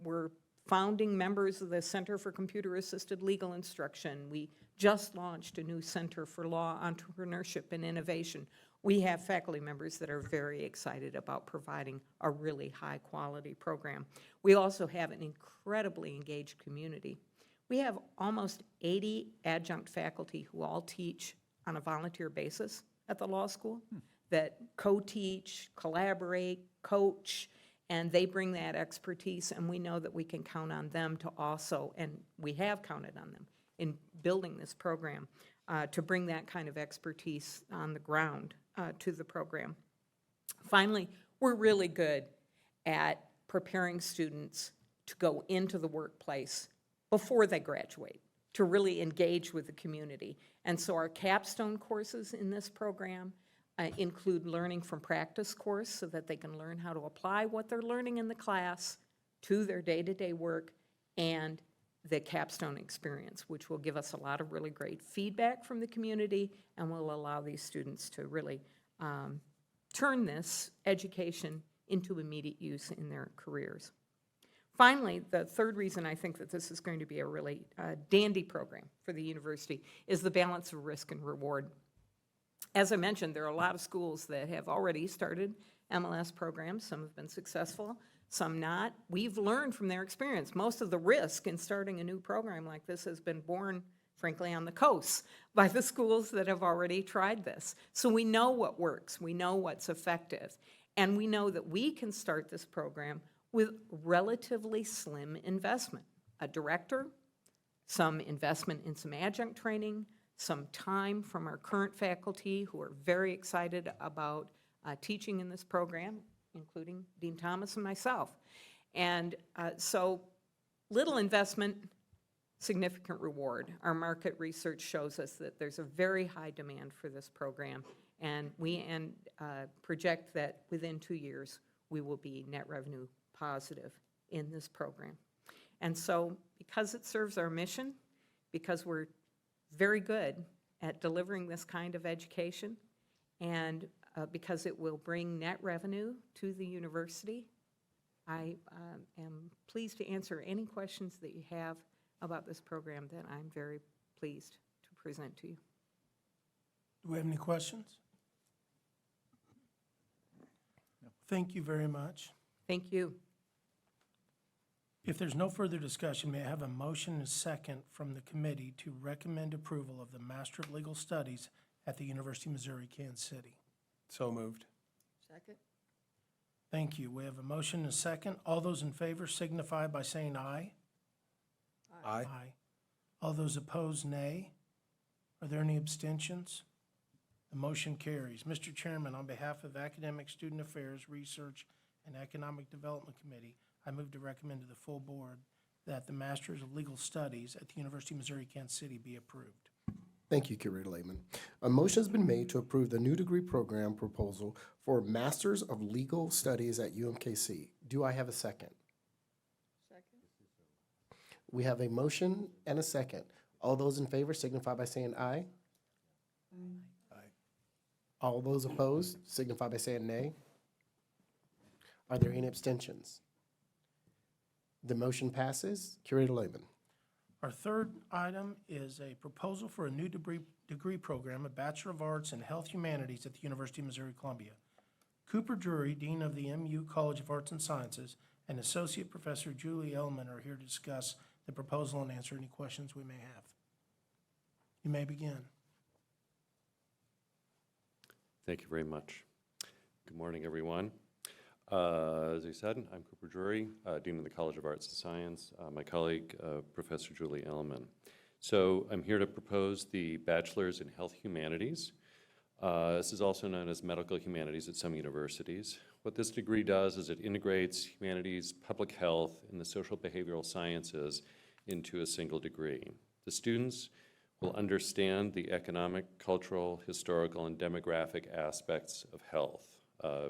were founding members of the Center for Computer Assisted Legal Instruction. We just launched a new Center for Law Entrepreneurship and Innovation. We have faculty members that are very excited about providing a really high-quality program. We also have an incredibly engaged community. We have almost 80 adjunct faculty who all teach on a volunteer basis at the law school, that co-teach, collaborate, coach, and they bring that expertise, and we know that we can count on them to also, and we have counted on them in building this program, to bring that kind of expertise on the ground to the program. Finally, we're really good at preparing students to go into the workplace before they graduate, to really engage with the community. And so our capstone courses in this program include learning from practice course so that they can learn how to apply what they're learning in the class to their day-to-day work, and the capstone experience, which will give us a lot of really great feedback from the community and will allow these students to really turn this education into immediate use in their careers. Finally, the third reason I think that this is going to be a really dandy program for the university is the balance of risk and reward. As I mentioned, there are a lot of schools that have already started MLS programs. Some have been successful, some not. We've learned from their experience. Most of the risk in starting a new program like this has been borne, frankly, on the coast by the schools that have already tried this. So we know what works, we know what's effective, and we know that we can start this program with relatively slim investment. A director, some investment in some adjunct training, some time from our current faculty who are very excited about teaching in this program, including Dean Thomas and myself. And so little investment, significant reward. Our market research shows us that there's a very high demand for this program, and we project that within 2 years we will be net revenue positive in this program. And so because it serves our mission, because we're very good at delivering this kind of education, and because it will bring net revenue to the university, I am pleased to answer any questions that you have about this program that I'm very pleased to present to you. Do we have any questions? Thank you very much. Thank you. If there's no further discussion, may I have a motion and a second from the committee to recommend approval of the Master of Legal Studies at the University of Missouri, Kansas City? So moved. Second. Thank you. We have a motion and a second. All those in favor signify by saying aye. Aye. All those opposed, nay. Are there any abstentions? The motion carries. Mr. Chairman, on behalf of Academic Student Affairs, Research, and Economic Development Committee, I move to recommend to the full board that the Masters of Legal Studies at the University of Missouri, Kansas City be approved. Thank you, Curator Lehman. A motion has been made to approve the new degree program proposal for Masters of Legal Studies at UMKC. Do I have a second? Second. We have a motion and a second. All those in favor signify by saying aye. Aye. All those opposed signify by saying nay. Are there any abstentions? The motion passes. Curator Lehman. Our third item is a proposal for a new degree program, a Bachelor of Arts in Health Humanities at the University of Missouri-Columbia. Cooper Drury, Dean of the MU College of Arts and Sciences, and Associate Professor Julie Ellman are here to discuss the proposal and answer any questions we may have. You may begin. Thank you very much. Good morning, everyone. As I said, I'm Cooper Drury, Dean of the College of Arts and Science, my colleague, Professor Julie Ellman. So I'm here to propose the Bachelor's in Health Humanities. This is also known as medical humanities at some universities. What this degree does is it integrates humanities, public health, and the social behavioral sciences into a single degree. The students will understand the economic, cultural, historical, and demographic aspects of health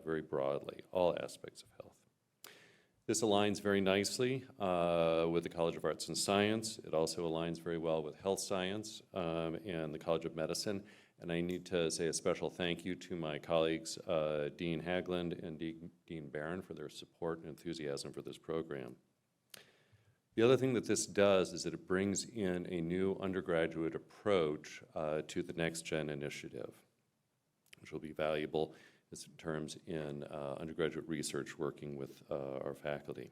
very broadly, all aspects of health. This aligns very nicely with the College of Arts and Science. It also aligns very well with health science and the College of Medicine. And I need to say a special thank you to my colleagues, Dean Hagland and Dean Barron, for their support and enthusiasm for this program. The other thing that this does is that it brings in a new undergraduate approach to the Next Gen initiative, which will be valuable in terms in undergraduate research working with our faculty.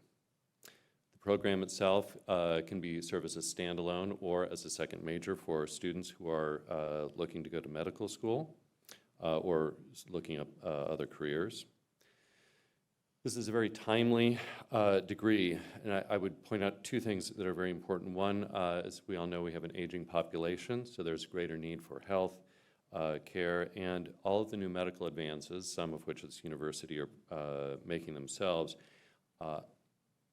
The program itself can be serve as a standalone or as a second major for students who are looking to go to medical school or looking up other careers. This is a very timely degree, and I would point out two things that are very important. One, as we all know, we have an aging population, so there's greater need for health care, and all of the new medical advances, some of which this university are making themselves,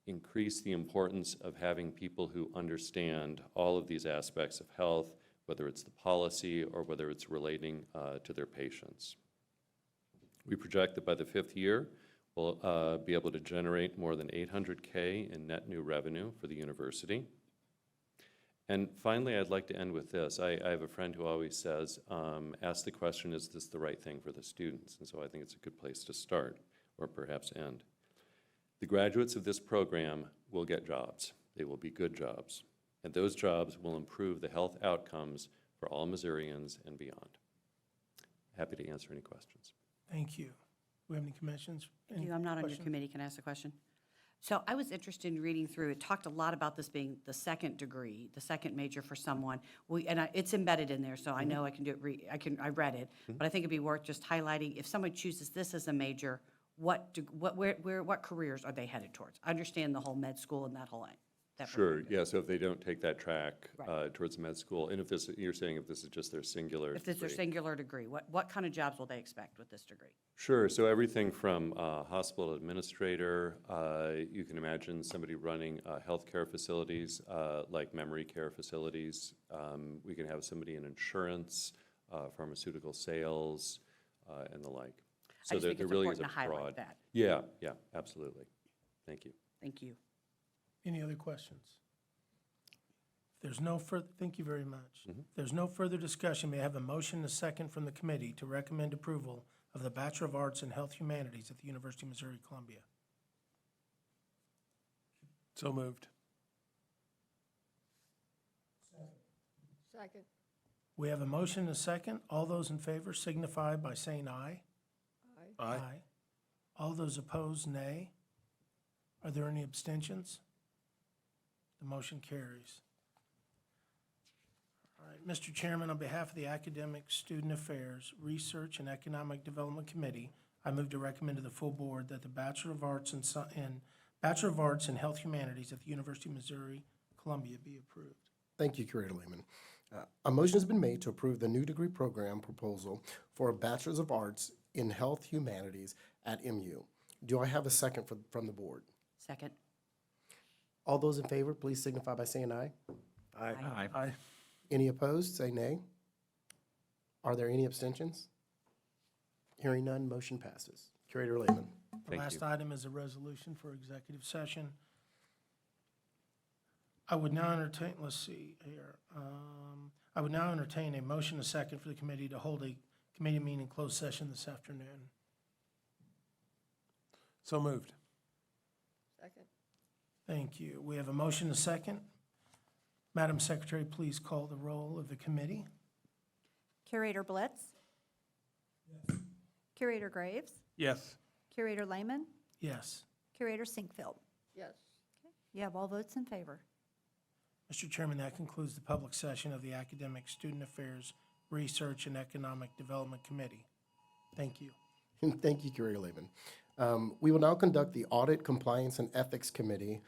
increase the importance of having people who understand all of these aspects of health, whether it's the policy or whether it's relating to their patients. We project that by the 5th year, we'll be able to generate more than $800K in net new revenue for the university. And finally, I'd like to end with this. I have a friend who always says, ask the question, is this the right thing for the students? And so I think it's a good place to start, or perhaps end. The graduates of this program will get jobs. They will be good jobs. And those jobs will improve the health outcomes for all Missourians and beyond. Happy to answer any questions. Thank you. Do we have any commissions? Any I'm not on your questions? committee. Can I ask a question? So I was interested in reading through, it talked a lot about this being the second degree, the second major for someone. It's embedded in there, so I know I can do it, I read it, but I think it'd be worth just highlighting, if someone chooses this as a major, what careers are they headed towards? I understand the whole med school and that whole thing. Sure, yeah, so if they don't take that track Right. towards med school, and if this, you're saying if this is just their singular If it's their degree. singular degree, what kind of jobs will they expect with this degree? Sure, so everything from hospital administrator, you can imagine somebody running healthcare facilities like memory care facilities. We can have somebody in insurance, pharmaceutical sales, and the like. So I just think there it's really is important a to broad. highlight that. Yeah, absolutely. Thank you. Thank you. Any other questions? If there's no further, thank you very much. Mm-hmm. If there's no further discussion, may I have a motion and a second from the committee to recommend approval of the Bachelor of Arts in Health Humanities at the University of Missouri-Columbia? So moved. Second. We have a motion and a second. All those in favor signify by saying aye. Aye. All those opposed, nay. Are there any abstentions? The motion carries. All right, Mr. Chairman, on behalf of the Academic Student Affairs, Research, and Economic Development Committee, I move to recommend to the full board that the Bachelor of Arts in Health Humanities at the University of Missouri-Columbia be approved. Thank you, Curator Lehman. A motion has been made to approve the new degree program proposal for a Bachelor's of Arts in Health Humanities at MU. Do I have a second from the board? Second. All those in favor, please signify by saying aye. Aye. Aye. Any opposed, say nay. Are there any abstentions? Hearing none, motion passes. Curator Lehman. The Thank last you. item is a resolution for executive session. I would now entertain, let's see here. I would now entertain a motion, a second, for the committee to hold a committee meeting closed session this afternoon. So moved. Second. Thank you. We have a motion, a second. Madam Secretary, please call the roll of the committee. Curator Blitz? Yes. Curator Graves? Yes. Curator Lehman? Yes. Curator Sinkfield? Yes. Okay, you have all votes in favor. Mr. Chairman, that concludes the public session of the Academic Student Affairs, Research, and Economic Development Committee. Thank you. Thank you, Curator Lehman. We will now conduct the Audit, Compliance, and Ethics Committee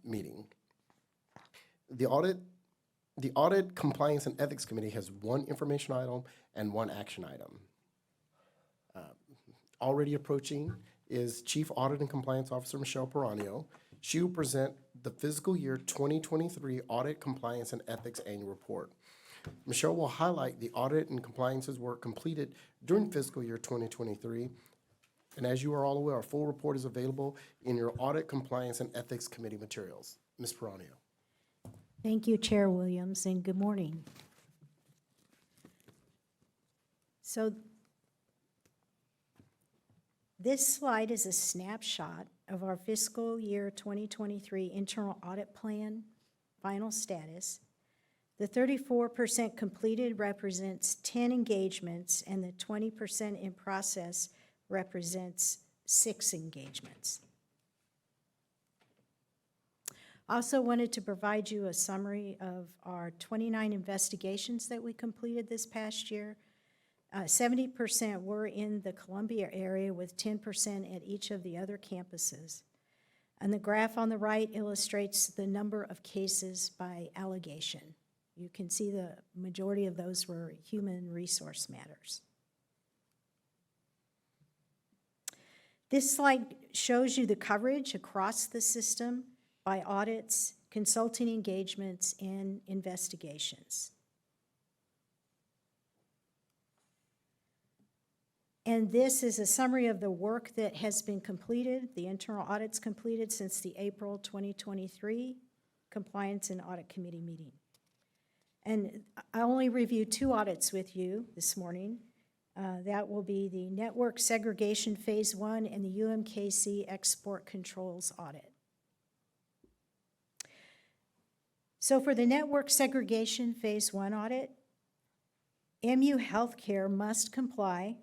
meeting. The Audit, Compliance, and Ethics Committee has one information item and one action item. already approaching is Chief Audit and Compliance Officer Michelle Peranio. She will present the fiscal year 2023 Audit, Compliance, and Ethics Annual Report. Michelle will highlight the audit and compliances work completed during fiscal year 2023. And as you are all aware, our full report is available in your Audit, Compliance, and Ethics Committee materials. Ms. Peranio. Thank you, Chair Williams, and good morning. So this slide is a snapshot of our fiscal year 2023 internal audit plan final status. The 34% completed represents 10 engagements, and the 20% in process represents 6 engagements. Also wanted to provide you a summary of our 29 investigations that we completed this past year. 70% were in the Columbia area, with 10% at each of the other campuses. And the graph on the right illustrates the number of cases by allegation. You can see the majority of those were human resource matters. This slide shows you the coverage across the system by audits, consulting engagements, and investigations. And this is a summary of the work that has been completed, the internal audits completed since the April 2023 Compliance and Audit Committee meeting. And I only reviewed 2 audits with you this morning. That will be the Network Segregation Phase 1 and the UMKC Export Controls Audit. So for the Network Segregation Phase 1 audit, MU Healthcare must comply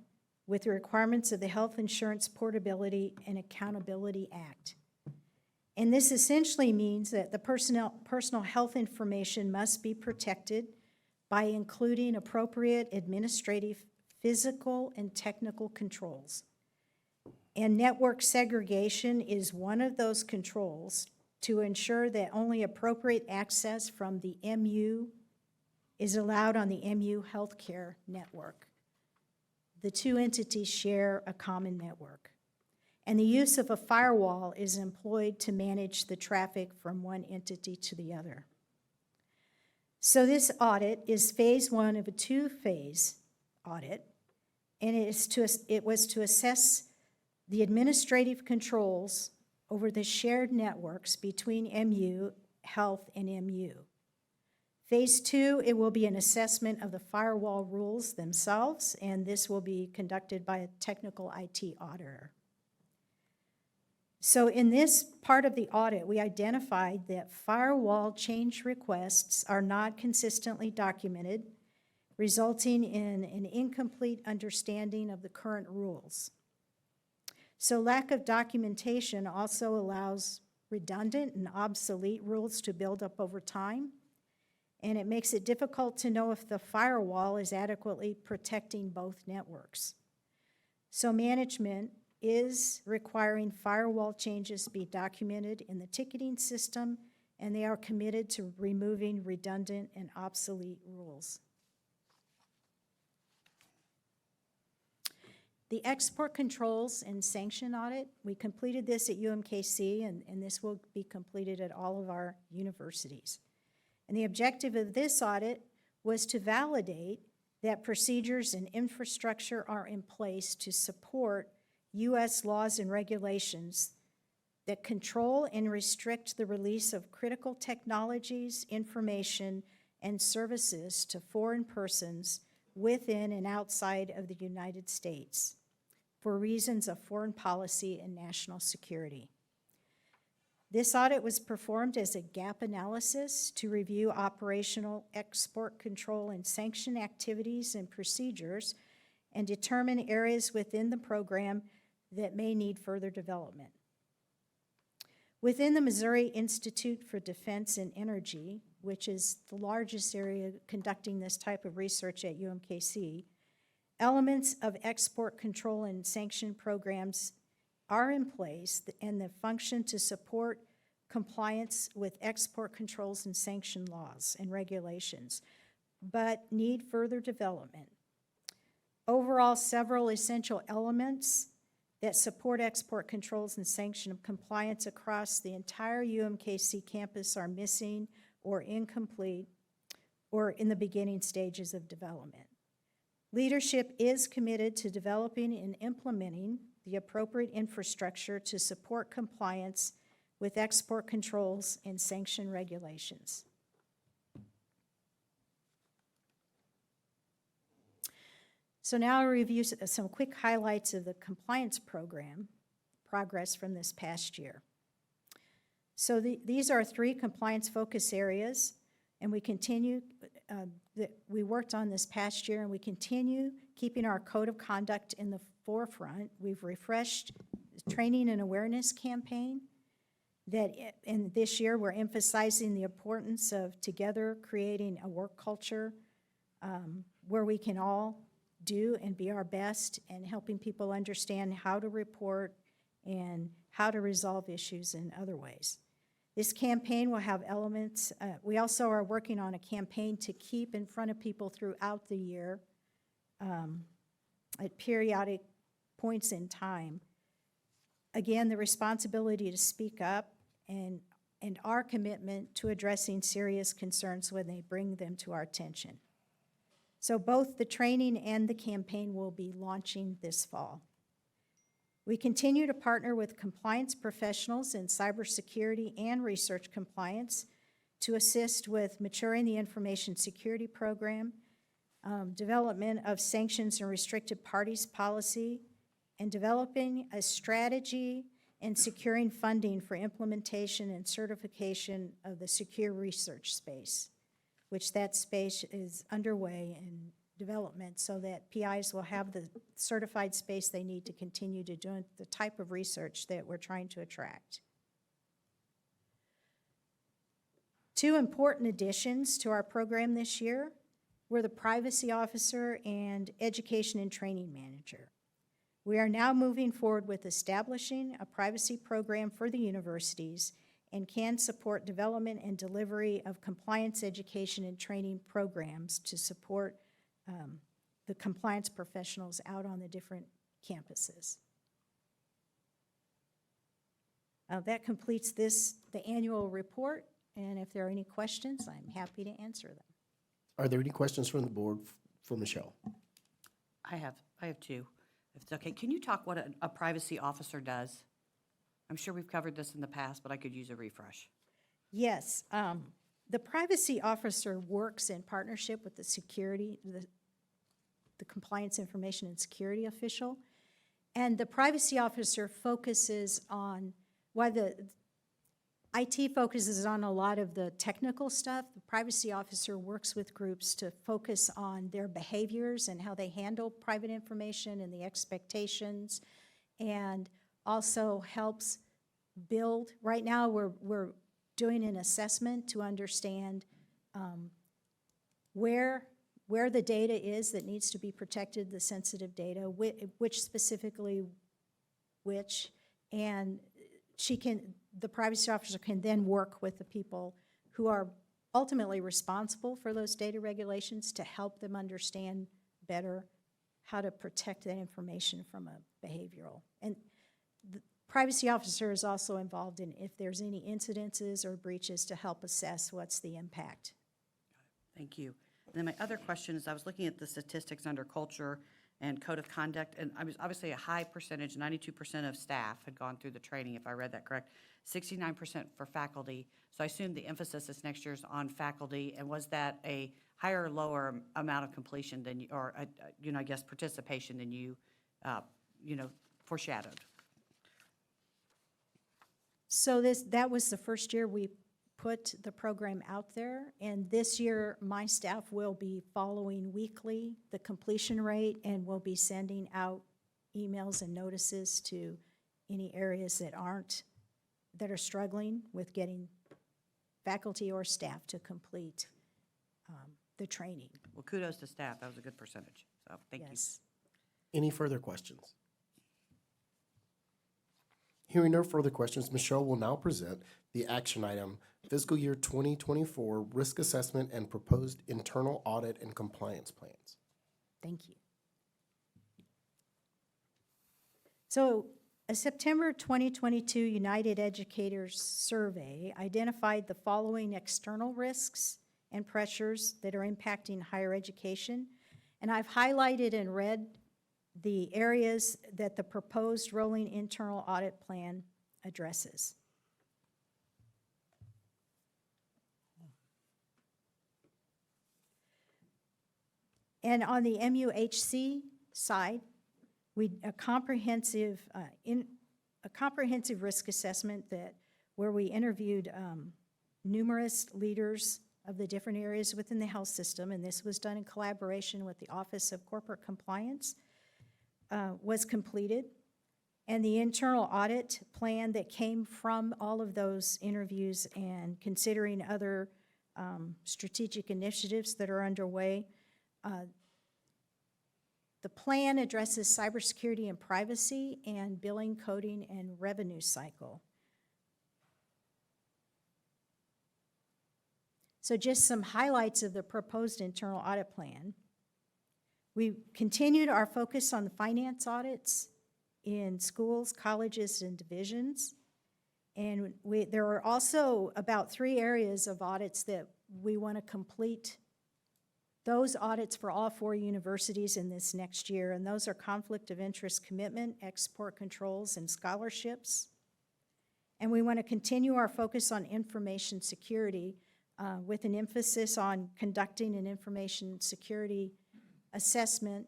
with the requirements of the Health Insurance Portability and Accountability Act. And this essentially means that the personal health information must be protected by including appropriate administrative, physical, and technical controls. And network segregation is one of those controls to ensure that only appropriate access from the MU is allowed on the MU Healthcare network. The 2 entities share a common network. And the use of a firewall is employed to manage the traffic from one entity to the other. So this audit is phase 1 of a 2-phase audit, and it was to assess the administrative controls over the shared networks between MU Health and MU. Phase 2, it will be an assessment of the firewall rules themselves, and this will be conducted by a technical IT auditor. So in this part of the audit, we identified that firewall change requests are not consistently documented, resulting in an incomplete understanding of the current rules. So lack of documentation also allows redundant and obsolete rules to build up over time, and it makes it difficult to know if the firewall is adequately protecting both networks. So management is requiring firewall changes be documented in the ticketing system, and they are committed to removing redundant and obsolete rules. The export controls and sanction audit, we completed this at UMKC, and this will be completed at all of our universities. And the objective of this audit was to validate that procedures and infrastructure are in place to support U.S. laws and regulations that control and restrict the release of critical technologies, information, and services to foreign persons within and outside of the United States for reasons of foreign policy and national security. This audit was performed as a gap analysis to review operational export control and sanction activities and procedures and determine areas within the program that may need further development. Within the Missouri Institute for Defense and Energy, which is the largest area conducting this type of research at UMKC, elements of export control and sanction programs are in place and the function to support compliance with export controls and sanction laws and regulations, but need further development. Overall, several essential elements that support export controls and sanction of compliance across the entire UMKC campus are missing or incomplete or in the beginning stages of development. Leadership is committed to developing and implementing the appropriate infrastructure to support compliance with export controls and sanction regulations. So now I'll review some quick highlights of the compliance program progress from this past year. So these are 3 compliance focus areas, and we continue, that we worked on this past year, and we continue keeping our code of conduct in the forefront. We've refreshed the training and awareness campaign and this year we're emphasizing the importance of together creating a work culture where we can all do and be our best, and helping people understand how to report and how to resolve issues in other ways. This campaign will have elements, we also are working on a campaign to keep in front of people throughout the year at periodic points in time. Again, the responsibility to speak up and our commitment to addressing serious concerns when they bring them to our attention. So both the training and the campaign will be launching this fall. We continue to partner with compliance professionals in cybersecurity and research compliance to assist with maturing the information security program, development of sanctions and restricted parties policy, and developing a strategy and securing funding for implementation and certification of the secure research space, which that space is underway in development so that PIs will have the certified space they need to continue to do the type of research that we're trying to attract. 2 important additions to our program this year were the privacy officer and education and training manager. We are now moving forward with establishing a privacy program for the universities and can support development and delivery of compliance education and training programs to support the compliance professionals out on the different campuses. That completes the annual report, and if there are any questions, I'm happy to answer them. Are there any questions from the board for Michelle? I have 2, if it's okay. Can you talk what a privacy officer does? I'm sure we've covered this in the past, but I could use a refresh. Yes, the privacy officer works in partnership with the security, the compliance information and security official. And the privacy officer focuses on, while the IT focuses on a lot of the technical stuff, the privacy officer works with groups to focus on their behaviors and how they handle private information and the expectations, and also helps build. Right now, we're doing an assessment to understand where the data is that needs to be protected, the sensitive data, which specifically which, and the privacy officer can then work with the people who are ultimately responsible for those data regulations to help them understand better how to protect that information from a behavioral. And the privacy officer is also involved in if there's any incidences or breaches to help assess what's the impact. Thank you. And then my other question is, I was looking at the statistics under culture and code of conduct, and I was obviously a high percentage, 92% of staff had gone through the training, if I read that correct, 69% for faculty. So I assume the emphasis this next year is on faculty, and was that a higher or lower amount of completion than, or I guess participation than you, foreshadowed? So that was the first year we put the program out there, and this year my staff will be following weekly the completion rate, and will be sending out emails and notices to any areas that are struggling with getting faculty or staff to complete the training. Well, kudos to staff. That was a good percentage, so thank you. Yes. Any further questions? Hearing no further questions, Michelle will now present the action item, Fiscal Year 2024 Risk Assessment and Proposed Internal Audit and Compliance Plans. Thank you. So a September 2022 United Educators survey identified the following external risks and pressures that are impacting higher education. And I've highlighted in red the areas that the proposed rolling internal audit plan addresses. And on the MUHC side, a comprehensive risk assessment where we interviewed numerous leaders of the different areas within the health system, and this was done in collaboration with the Office of Corporate Compliance, was completed. And the internal audit plan that came from all of those interviews and considering other strategic initiatives that are underway, the plan addresses cybersecurity and privacy and billing, coding, and revenue cycle. So just some highlights of the proposed internal audit plan. We continued our focus on the finance audits in schools, colleges, and divisions. And there are also about 3 areas of audits that we want to complete those audits for all 4 universities in this next year, and those are conflict of interest commitment, export controls, and scholarships. And we want to continue our focus on information security with an emphasis on conducting an information security assessment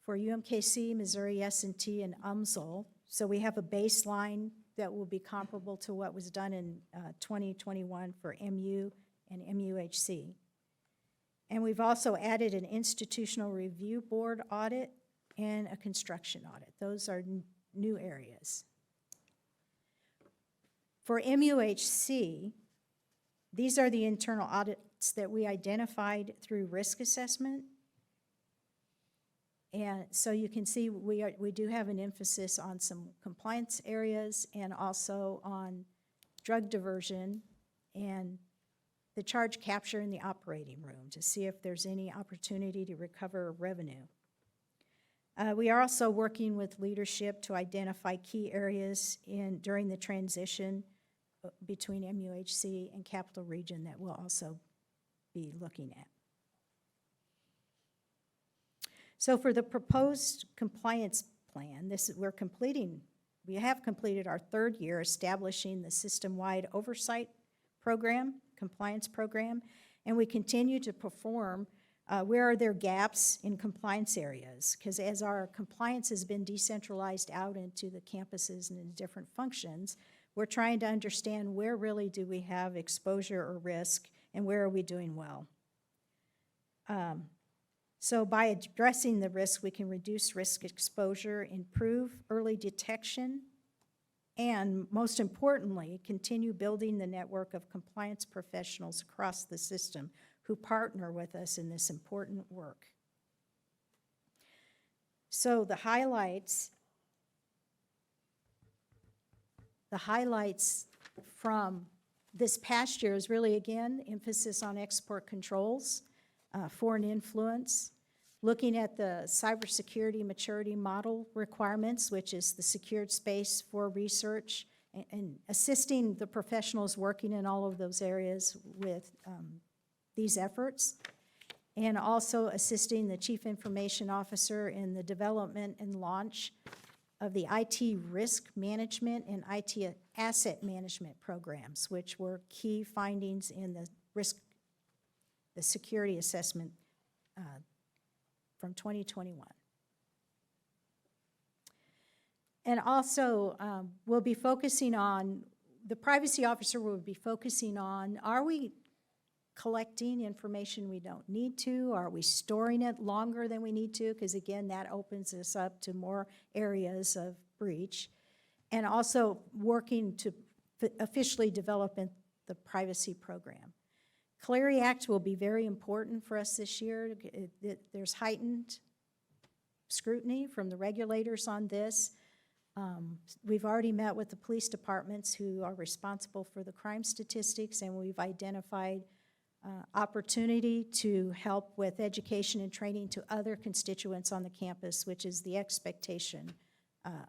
for UMKC, Missouri S&T, and UMSL. So we have a baseline that will be comparable to what was done in 2021 for MU and MUHC. And we've also added an institutional review board audit and a construction audit. Those are new areas. For MUHC, these are the internal audits that we identified through risk assessment. And so you can see we do have an emphasis on some compliance areas and also on drug diversion and the charge capture in the operating room to see if there's any opportunity to recover revenue. We are also working with leadership to identify key areas during the transition between MUHC and Capital Region that we'll also be looking at. So for the proposed compliance plan, we have completed our 3rd year establishing the system-wide oversight program, compliance program, and we continue to perform where are there gaps in compliance areas, because as our compliance has been decentralized out into the campuses and in different functions, we're trying to understand where really do we have exposure or risk and where are we doing well. So by addressing the risk, we can reduce risk exposure, improve early detection, and most importantly, continue building the network of compliance professionals across the system who partner with us in this important work. So the highlights from this past year is really, again, emphasis on export controls, foreign influence, looking at the cybersecurity maturity model requirements, which is the secured space for research, and assisting the professionals working in all of those areas with these efforts, and also assisting the Chief Information Officer in the development and launch of the IT risk management and IT asset management programs, which were key findings in the security assessment from 2021. And also, we'll be focusing on, the privacy officer will be focusing on, are we collecting information we don't need to? Are we storing it longer than we need to? Because again, that opens us up to more areas of breach. And also working to officially develop the privacy program. Clery Act will be very important for us this year. There's heightened scrutiny from the regulators on this. We've already met with the police departments who are responsible for the crime statistics, and we've identified opportunity to help with education and training to other constituents on the campus, which is the expectation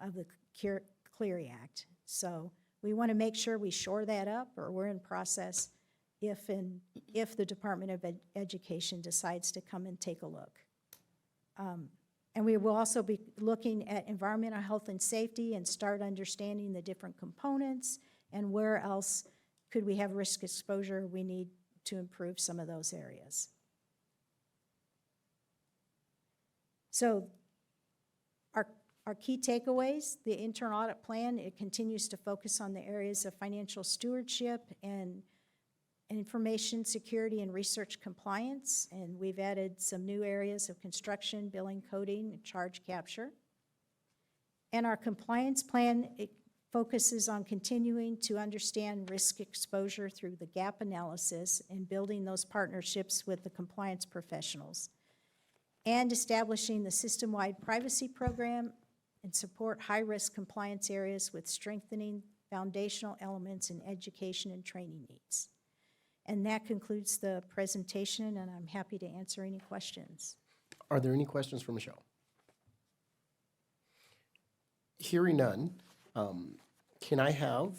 of the Clery Act. So we want to make sure we shore that up, or we're in process if the Department of Education decides to come and take a look. And we will also be looking at environmental health and safety and start understanding the different components and where else could we have risk exposure we need to improve some of those areas. So our key takeaways, the internal audit plan, it continues to focus on the areas of financial stewardship and information security and research compliance, and we've added some new areas of construction, billing, coding, and charge capture. And our compliance plan, it focuses on continuing to understand risk exposure through the gap analysis and building those partnerships with the compliance professionals, and establishing the system-wide privacy program and support high-risk compliance areas with strengthening foundational elements in education and training needs. And that concludes the presentation, and I'm happy to answer any questions. Are there any questions for Michelle? Hearing none, can I have,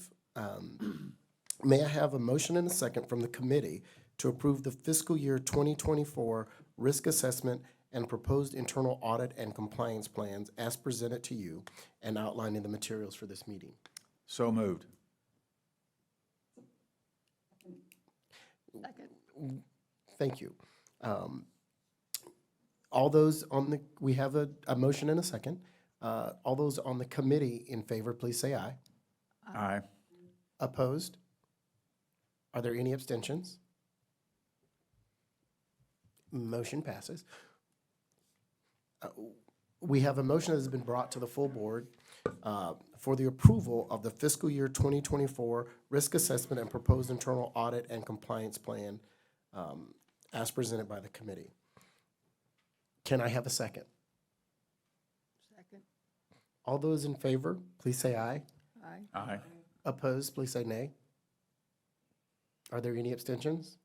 may I have a motion and a second from the committee to approve the fiscal year 2024 risk assessment and proposed internal audit and compliance plans as presented to you and outlined in the materials for this meeting? So moved. Thank you. All those on the, we have a motion and a second. All those on the committee in favor, please say aye. Aye. Opposed? Are there any abstentions? Motion passes. We have a motion that has been brought to the full board for the approval of the fiscal year 2024 risk assessment and proposed internal audit and compliance plan as presented by the committee. Can I have a second? Second. All those in favor, please say aye. Aye. Aye. Opposed, please say nay. Are there any abstentions?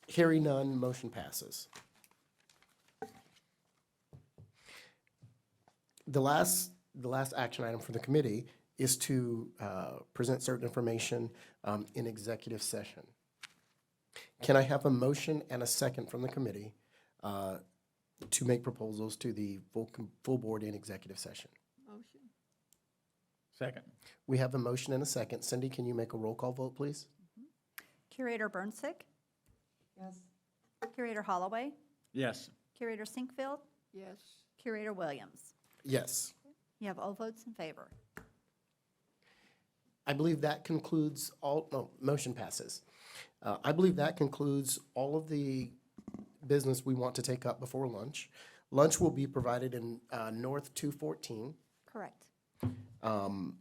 Hearing none, motion passes. The last action item for the committee is to present certain information in executive session. Can I have a motion and a second from the committee to make proposals to the full board in executive session? Motion. Second. We have a motion and a second. Cindy, can you make a roll call vote, please? Curator Burnsick, Yes. Curator Holloway, Yes. Curator Sinkfield, Yes. Curator Williams. Yes. You have all votes in favor. I believe that concludes all, no, motion passes. I believe that concludes all of the business we want to take up before lunch. Lunch will be provided in North 214. Correct. And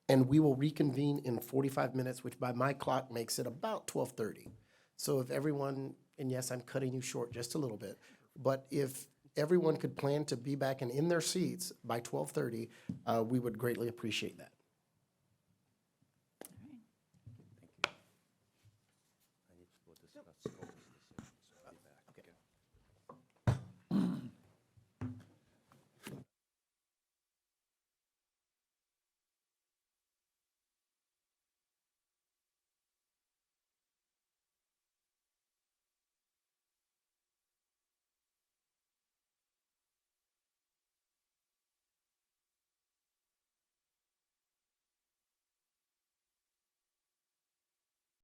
we will reconvene in 45 minutes, which by my clock makes it about 12:30. So if everyone, and yes, I'm cutting you short just a little bit, but if everyone could plan to be back and in their seats by 12:30, we would greatly appreciate that.